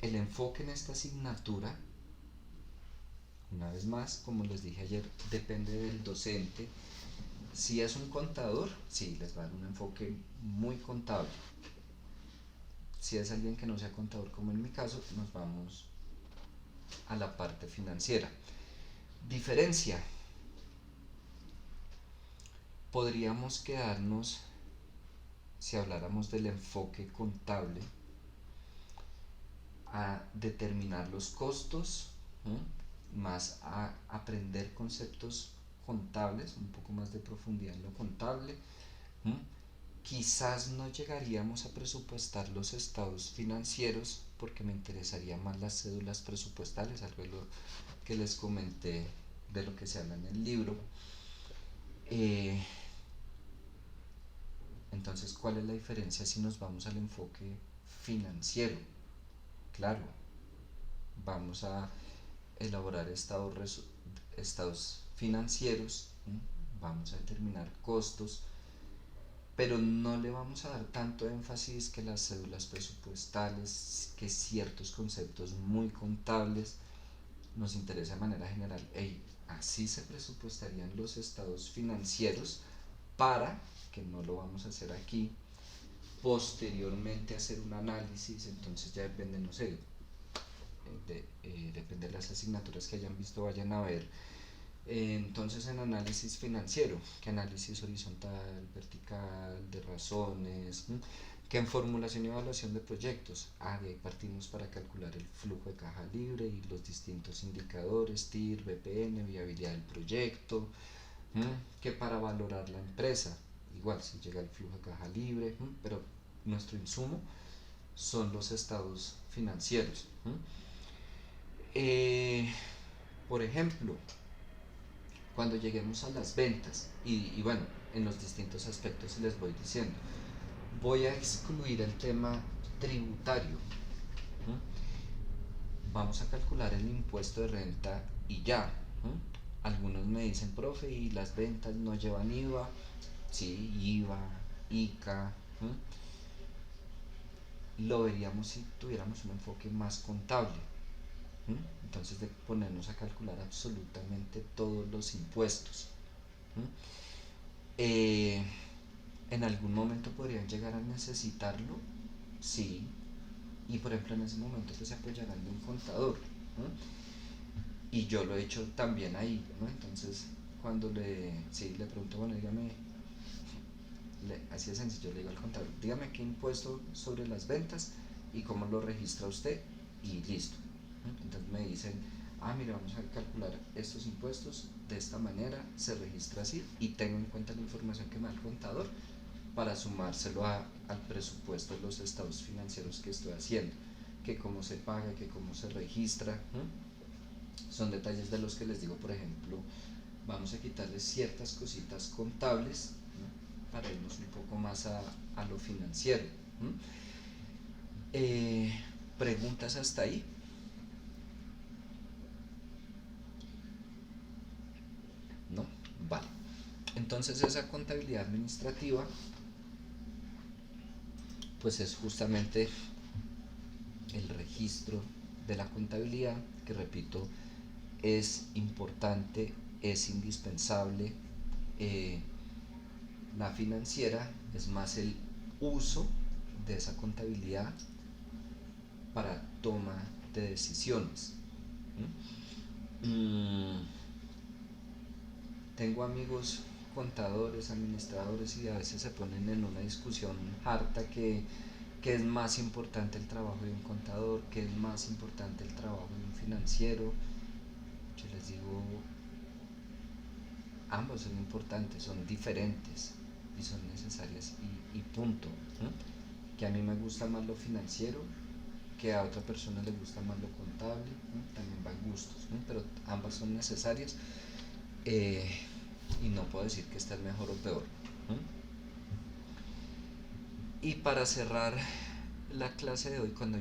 El enfoque en esta asignatura, una vez más, como les dije ayer, depende del docente. Si es un contador, sí, les va a dar un enfoque muy contable. Si es alguien que no sea contador, como en mi caso, nos vamos a la parte financiera. Diferencia. Podríamos quedarnos, si habláramos del enfoque contable, a determinar los costos, ¿no? Más a aprender conceptos contables, un poco más de profundidad en lo contable, ¿no? Quizás no llegaríamos a presupuestar los estados financieros porque me interesaría más las cédulas presupuestales, algo de lo que les comenté de lo que se habla en el libro. Entonces, ¿cuál es la diferencia si nos vamos al enfoque financiero? Claro, vamos a elaborar estados financieros, vamos a determinar costos, pero no le vamos a dar tanto énfasis que las cédulas presupuestales, que ciertos conceptos muy contables. Nos interesa de manera general, así se presupuestarían los estados financieros, para, que no lo vamos a hacer aquí, posteriormente hacer un análisis. Entonces ya depende, no sé, depende de las asignaturas que hayan visto, vayan a ver. Entonces, en análisis financiero, que análisis horizontal, vertical, de razones, que en formulación y evaluación de proyectos, de ahí partimos para calcular el flujo de caja libre y los distintos indicadores, TIR, BPN, viabilidad del proyecto, que para valorar la empresa, igual si llega el flujo de caja libre, pero nuestro insumo son los estados financieros. Por ejemplo, cuando lleguemos a las ventas, y bueno, en los distintos aspectos les voy diciendo, voy a excluir el tema tributario. Vamos a calcular el impuesto de renta y ya. Algunos me dicen, profe, ¿y las ventas no llevan IVA? Sí, IVA, ICA. Lo veríamos si tuviéramos un enfoque más contable. Entonces, de ponernos a calcular absolutamente todos los impuestos. En algún momento podrían llegar a necesitarlo, sí, y por ejemplo en ese momento pues se apoyarán de un contador, y yo lo he hecho también ahí, ¿no? Entonces cuando le pregunto, bueno, dígame, así de sencillo, le digo al contador, dígame qué impuesto sobre las ventas y cómo lo registra usted, y listo. Entonces me dicen, mire, vamos a calcular estos impuestos de esta manera, se registra así, y tengo en cuenta la información que me da el contador para sumárselo al presupuesto de los estados financieros que estoy haciendo, que cómo se paga, que cómo se registra. Son detalles de los que les digo, por ejemplo, vamos a quitarles ciertas cositas contables, para irnos un poco más a lo financiero. ¿Preguntas hasta ahí? ¿No? Vale. Entonces esa contabilidad administrativa pues es justamente el registro de la contabilidad, que repito, es importante, es indispensable. La financiera es más el uso de esa contabilidad para toma de decisiones. Tengo amigos contadores, administradores, y a veces se ponen en una discusión harta que es más importante el trabajo de un contador, que es más importante el trabajo de un financiero. Yo les digo, ambos son importantes, son diferentes y son necesarias, y punto. Que a mí me gusta más lo financiero, que a otra persona le gusta más lo contable, también van gustos, pero ambas son necesarias, y no puedo decir que esta es mejor o peor. Y para cerrar la clase de hoy, cuando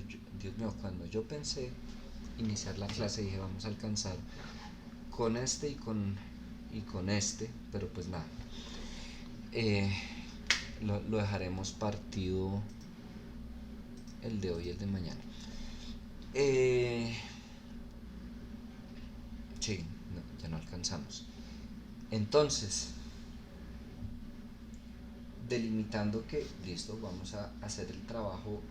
yo pensé iniciar la clase, dije, vamos a alcanzar con este y con este, pero pues nada, lo dejaremos partido el de hoy y el de mañana. Sí, no, ya no alcanzamos. Entonces, delimitando que, listo, vamos a hacer el trabajo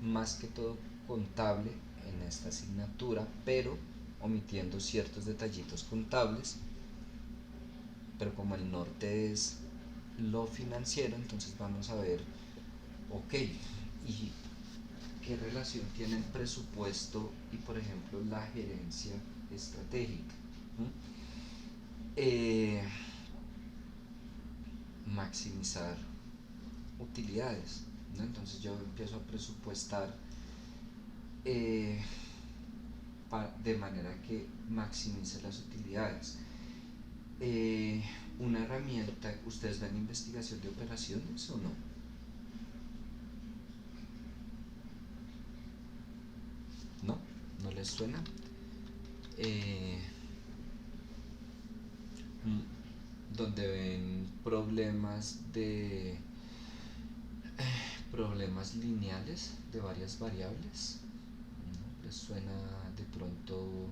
más que todo contable en esta asignatura, pero omitiendo ciertos detallitos contables, pero como el norte es lo financiero, entonces vamos a ver, ok, y qué relación tiene el presupuesto y, por ejemplo, la gerencia estratégica. Maximizar utilidades, ¿no? Entonces yo empiezo a presupuestar de manera que maximice las utilidades. Una herramienta, ¿ustedes ven investigación de operaciones o no? ¿No? ¿No les suena? Donde ven problemas lineales de varias variables, ¿no? ¿Les suena de pronto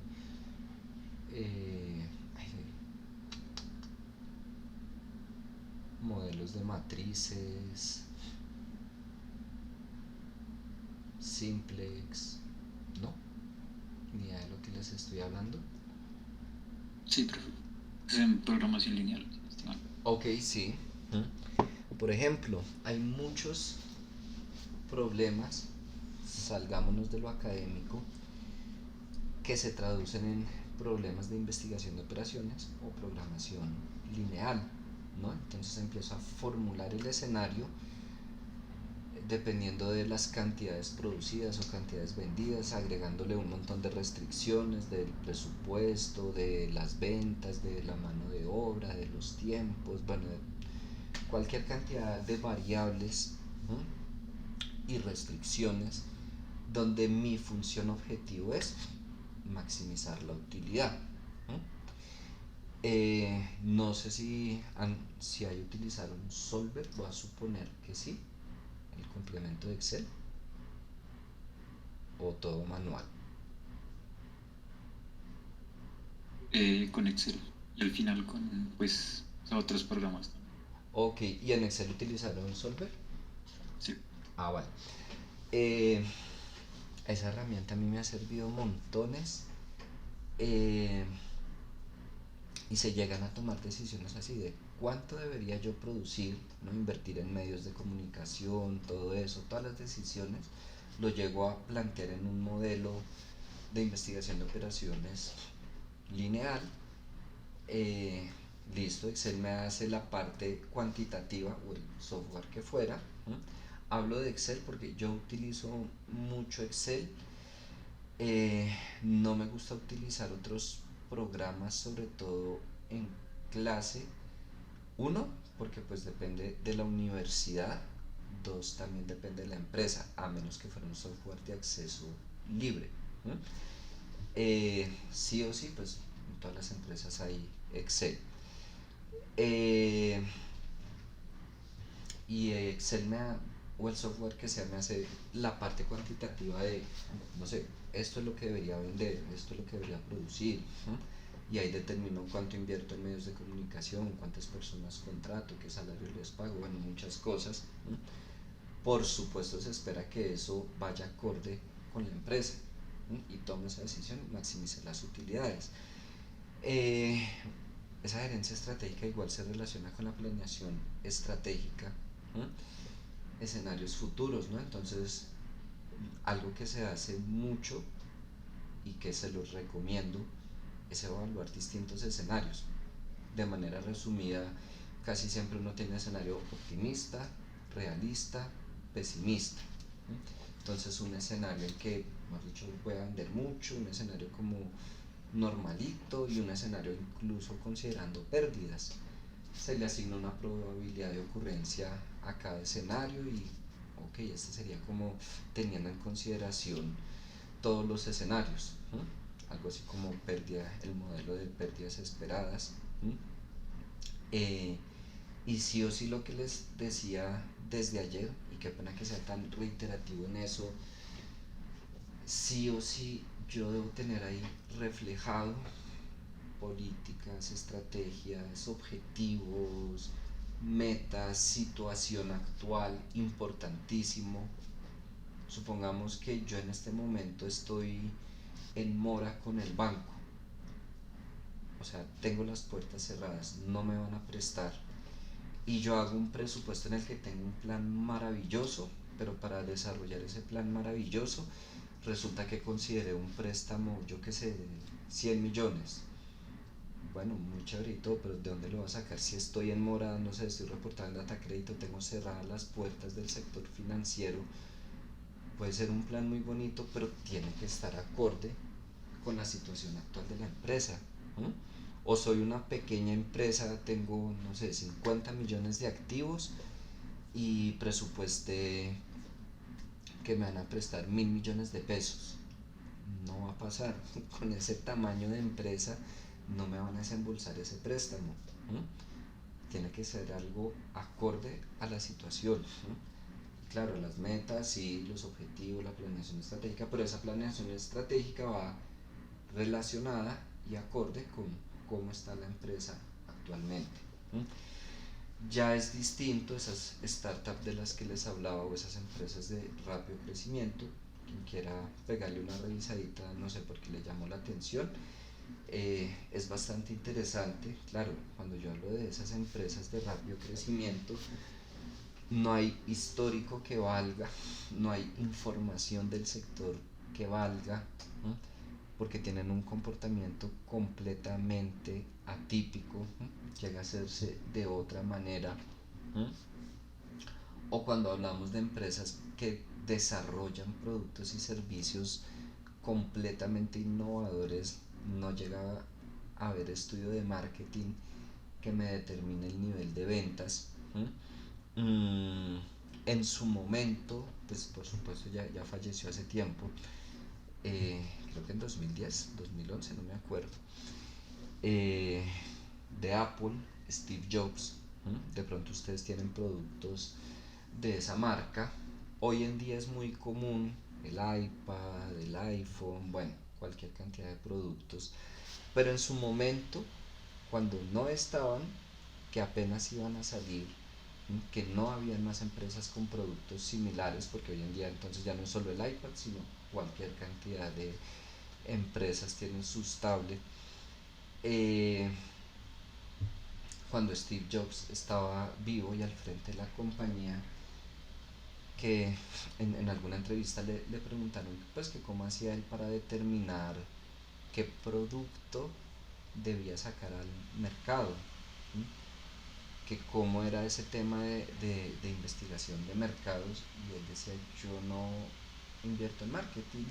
modelos de matrices, simplex? ¿No? Ni idea de lo que les estoy hablando. Sí, profe. Es en programación lineal, si no estoy mal. Ok, sí. Por ejemplo, hay muchos problemas, salgámonos de lo académico, que se traducen en problemas de investigación de operaciones o programación lineal, ¿no? Entonces empiezo a formular el escenario dependiendo de las cantidades producidas o cantidades vendidas, agregándole un montón de restricciones del presupuesto, de las ventas, de la mano de obra, de los tiempos, bueno, de cualquier cantidad de variables, ¿no? Y restricciones, donde mi función objetivo es maximizar la utilidad, ¿no? No sé si hay utilizado un solver, voy a suponer que sí, el complemento de Excel, o todo manual. Con Excel y al final con pues otros programas también. Ok, ¿y en Excel utilizaron solver? Sí. Ah, vale. Esa herramienta a mí me ha servido montones, y se llegan a tomar decisiones así de cuánto debería yo producir, ¿no? Invertir en medios de comunicación, todo eso, todas las decisiones lo llego a plantear en un modelo de investigación de operaciones lineal. Listo, Excel me hace la parte cuantitativa o el software que fuera, ¿no? Hablo de Excel porque yo utilizo mucho Excel. No me gusta utilizar otros programas, sobre todo en clase. Uno, porque pues depende de la universidad. Dos, también depende de la empresa, a menos que fuera un software de acceso libre, ¿no? Sí o sí, pues en todas las empresas hay Excel. Y Excel o el software que sea me hace la parte cuantitativa de, no sé, esto es lo que debería vender, esto es lo que debería producir, ¿no? Y ahí determino cuánto invierto en medios de comunicación, cuántas personas contrato, qué salario les pago, bueno, muchas cosas, ¿no? Por supuesto se espera que eso vaya acorde con la empresa, ¿no? Y tome esa decisión y maximice las utilidades. Esa gerencia estratégica igual se relaciona con la planeación estratégica, ¿no? Escenarios futuros, ¿no? Entonces, algo que se hace mucho y que se los recomiendo es evaluar distintos escenarios. De manera resumida, casi siempre uno tiene escenario optimista, realista, pesimista, ¿no? Entonces, un escenario en que, más dicho, voy a vender mucho, un escenario como normalito y un escenario incluso considerando pérdidas. Se le asigna una probabilidad de ocurrencia a cada escenario y ok, este sería como teniendo en consideración todos los escenarios, ¿no? Algo así como el modelo de pérdidas esperadas, ¿no? Y sí o sí lo que les decía desde ayer, y qué pena que sea tan reiterativo en eso, sí o sí yo debo tener ahí reflejado políticas, estrategias, objetivos, metas, situación actual, importantísimo. Supongamos que yo en este momento estoy en mora con el banco, o sea, tengo las puertas cerradas, no me van a prestar, y yo hago un presupuesto en el que tengo un plan maravilloso, pero para desarrollar ese plan maravilloso resulta que consideré un préstamo, yo qué sé, de 100 millones. bueno, muy chévere y todo, pero ¿de dónde lo va a sacar? Si estoy en mora, no sé, estoy reportando en data crédito, tengo cerradas las puertas del sector financiero. Puede ser un plan muy bonito, pero tiene que estar acorde con la situación actual de la empresa. ¿No? O soy una pequeña empresa, tengo, no sé, 50 millones de activos y presupuesté que me van a prestar 1.000 millones de pesos. No va a pasar. Con ese tamaño de empresa no me van a desembolsar ese préstamo. ¿No? Tiene que ser algo acorde a la situación. ¿No? Claro, las metas y los objetivos, la planeación estratégica, pero esa planeación estratégica va relacionada y acorde con cómo está la empresa actualmente. ¿No? Ya es distinto esas startups de las que les hablaba o esas empresas de rápido crecimiento. Quien quiera pegarle una revisadita, no sé por qué le llamó la atención, es bastante interesante. Claro, cuando yo hablo de esas empresas de rápido crecimiento, no hay histórico que valga, no hay información del sector que valga, ¿no? Porque tienen un comportamiento completamente atípico, ¿no? Llega a hacerse de otra manera, ¿no? O cuando hablamos de empresas que desarrollan productos y servicios completamente innovadores, no llega a haber estudio de marketing que me determine el nivel de ventas. En su momento, pues por supuesto ya falleció hace tiempo, creo que en 2010, 2011, no me acuerdo, eh, de Apple, Steve Jobs. De pronto ustedes tienen productos de esa marca. Hoy en día es muy común el iPad, el iPhone, bueno, cualquier cantidad de productos, pero en su momento, cuando no estaban, que apenas iban a salir, que no habían más empresas con productos similares, porque hoy en día entonces ya no es solo el iPad, sino cualquier cantidad de empresas tienen sus tablets. Eh, Cuando Steve Jobs estaba vivo y al frente de la compañía, que en alguna entrevista le preguntaron pues que cómo hacía él para determinar qué producto debía sacar al mercado, ¿sí? Que cómo era ese tema de investigación de mercados, y él decía: yo no invierto en marketing,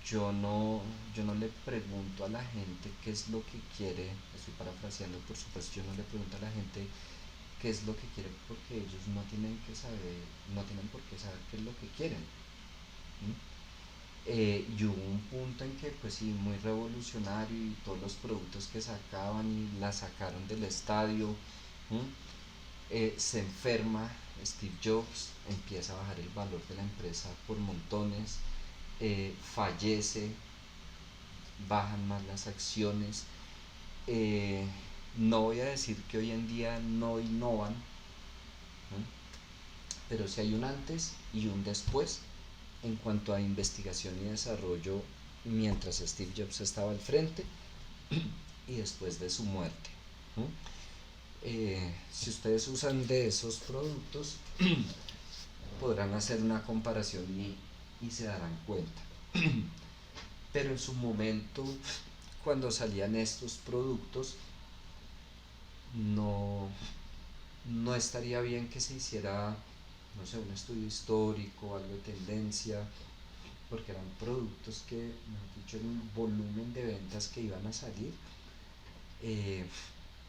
yo no le pregunto a la gente qué es lo que quiere, estoy parafraseando por supuesto, yo no le pregunto a la gente qué es lo que quiere, porque ellos no tienen que saber, no tienen por qué saber qué es lo que quieren. ¿Sí? Y hubo un punto en que pues sí, muy revolucionario, y todos los productos que sacaban y la sacaron del estadio. ¿Sí? Se enferma Steve Jobs, empieza a bajar el valor de la empresa por montones, fallece, bajan más las acciones. eh, no voy a decir que hoy en día no innovan, ¿no? Pero sí hay un antes y un después en cuanto a investigación y desarrollo mientras Steve Jobs estaba al frente y después de su muerte. ¿No? Si ustedes usan de esos productos, podrán hacer una comparación y se darán cuenta. Pero en su momento, cuando salían estos productos, no, no estaría bien que se hiciera, no sé, un estudio histórico, algo de tendencia, porque eran productos que, mejor dicho, en un volumen de ventas que iban a salir, eh,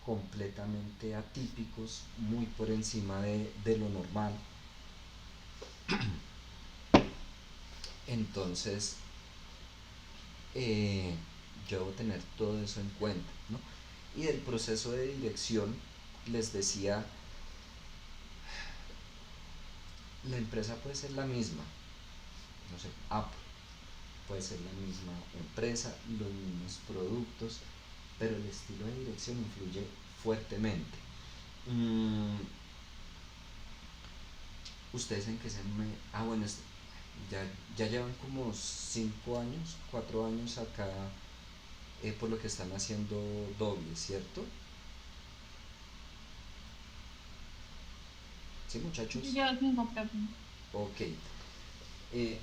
completamente atípicos, muy por encima de lo normal. Entonces, eh, yo debo tener todo eso en cuenta, ¿no? Y del proceso de dirección, les decía, la empresa puede ser la misma, no sé, Apple puede ser la misma empresa, los mismos productos, pero el estilo de dirección influye fuertemente. ¿Ustedes en qué se me...? Ah, bueno, ya llevan como 5 años, 4 años acá, por lo que están haciendo doble, ¿cierto? ¿Sí, muchachos? Yo 5 profe. Ok. Eh,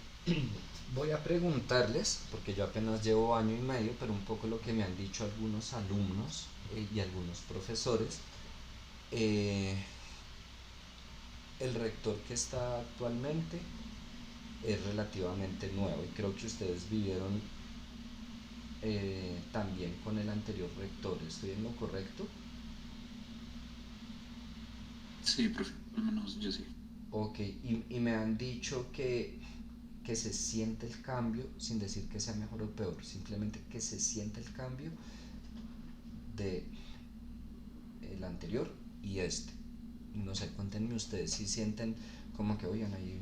Voy a preguntarles, porque yo apenas llevo año y medio, pero un poco lo que me han dicho algunos alumnos y algunos profesores. eh, el rector que está actualmente es relativamente nuevo y creo que ustedes vivieron también con el anterior rector. ¿Estoy en lo correcto? Sí, profe, al menos yo sí. Ok, y me han dicho que se siente el cambio, sin decir que sea mejor o peor, simplemente que se siente el cambio de el anterior y este. No sé, cuéntenme ustedes si sienten como que, oigan, ahí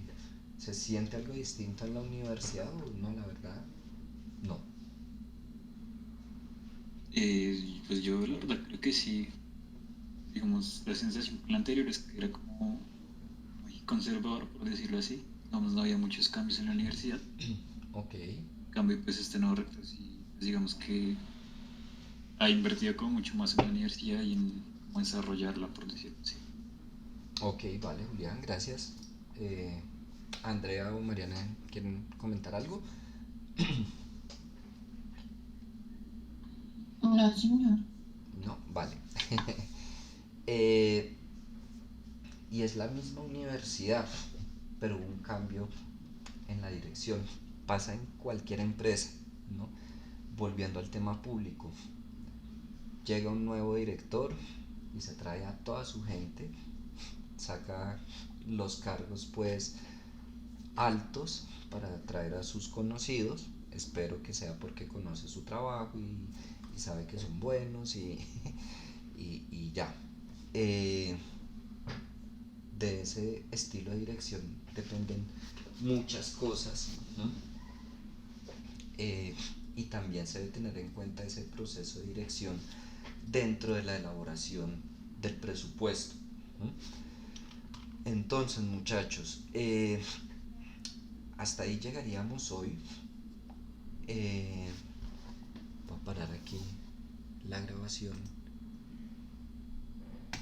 se siente algo distinto en la universidad o no, la verdad, no. Pues yo la verdad creo que sí, digamos, la sensación con la anterior es que era como muy conservador, por decirlo así. Digamos, no había muchos cambios en la universidad. Ok, En cambio, pues este nuevo rector sí, pues digamos que ha invertido como mucho más en la universidad y en cómo desarrollarla, por decirlo así. ok, vale, Julián, gracias. Eh, Andrea o Mariana, ¿quieren comentar algo? No, señor. No, vale. Eh, y es la misma universidad, pero hubo un cambio en la dirección. Pasa en cualquier empresa, ¿no? Volviendo al tema público, llega un nuevo director y se trae a toda su gente, saca los cargos pues altos para traer a sus conocidos, espero que sea porque conoce su trabajo y sabe que son buenos y ya. Eh, de ese estilo de dirección dependen muchas cosas, ¿no? Eh, y también se debe tener en cuenta ese proceso de dirección dentro de la elaboración del presupuesto, ¿no? Entonces, muchachos, hasta ahí llegaríamos hoy. Voy a parar aquí la grabación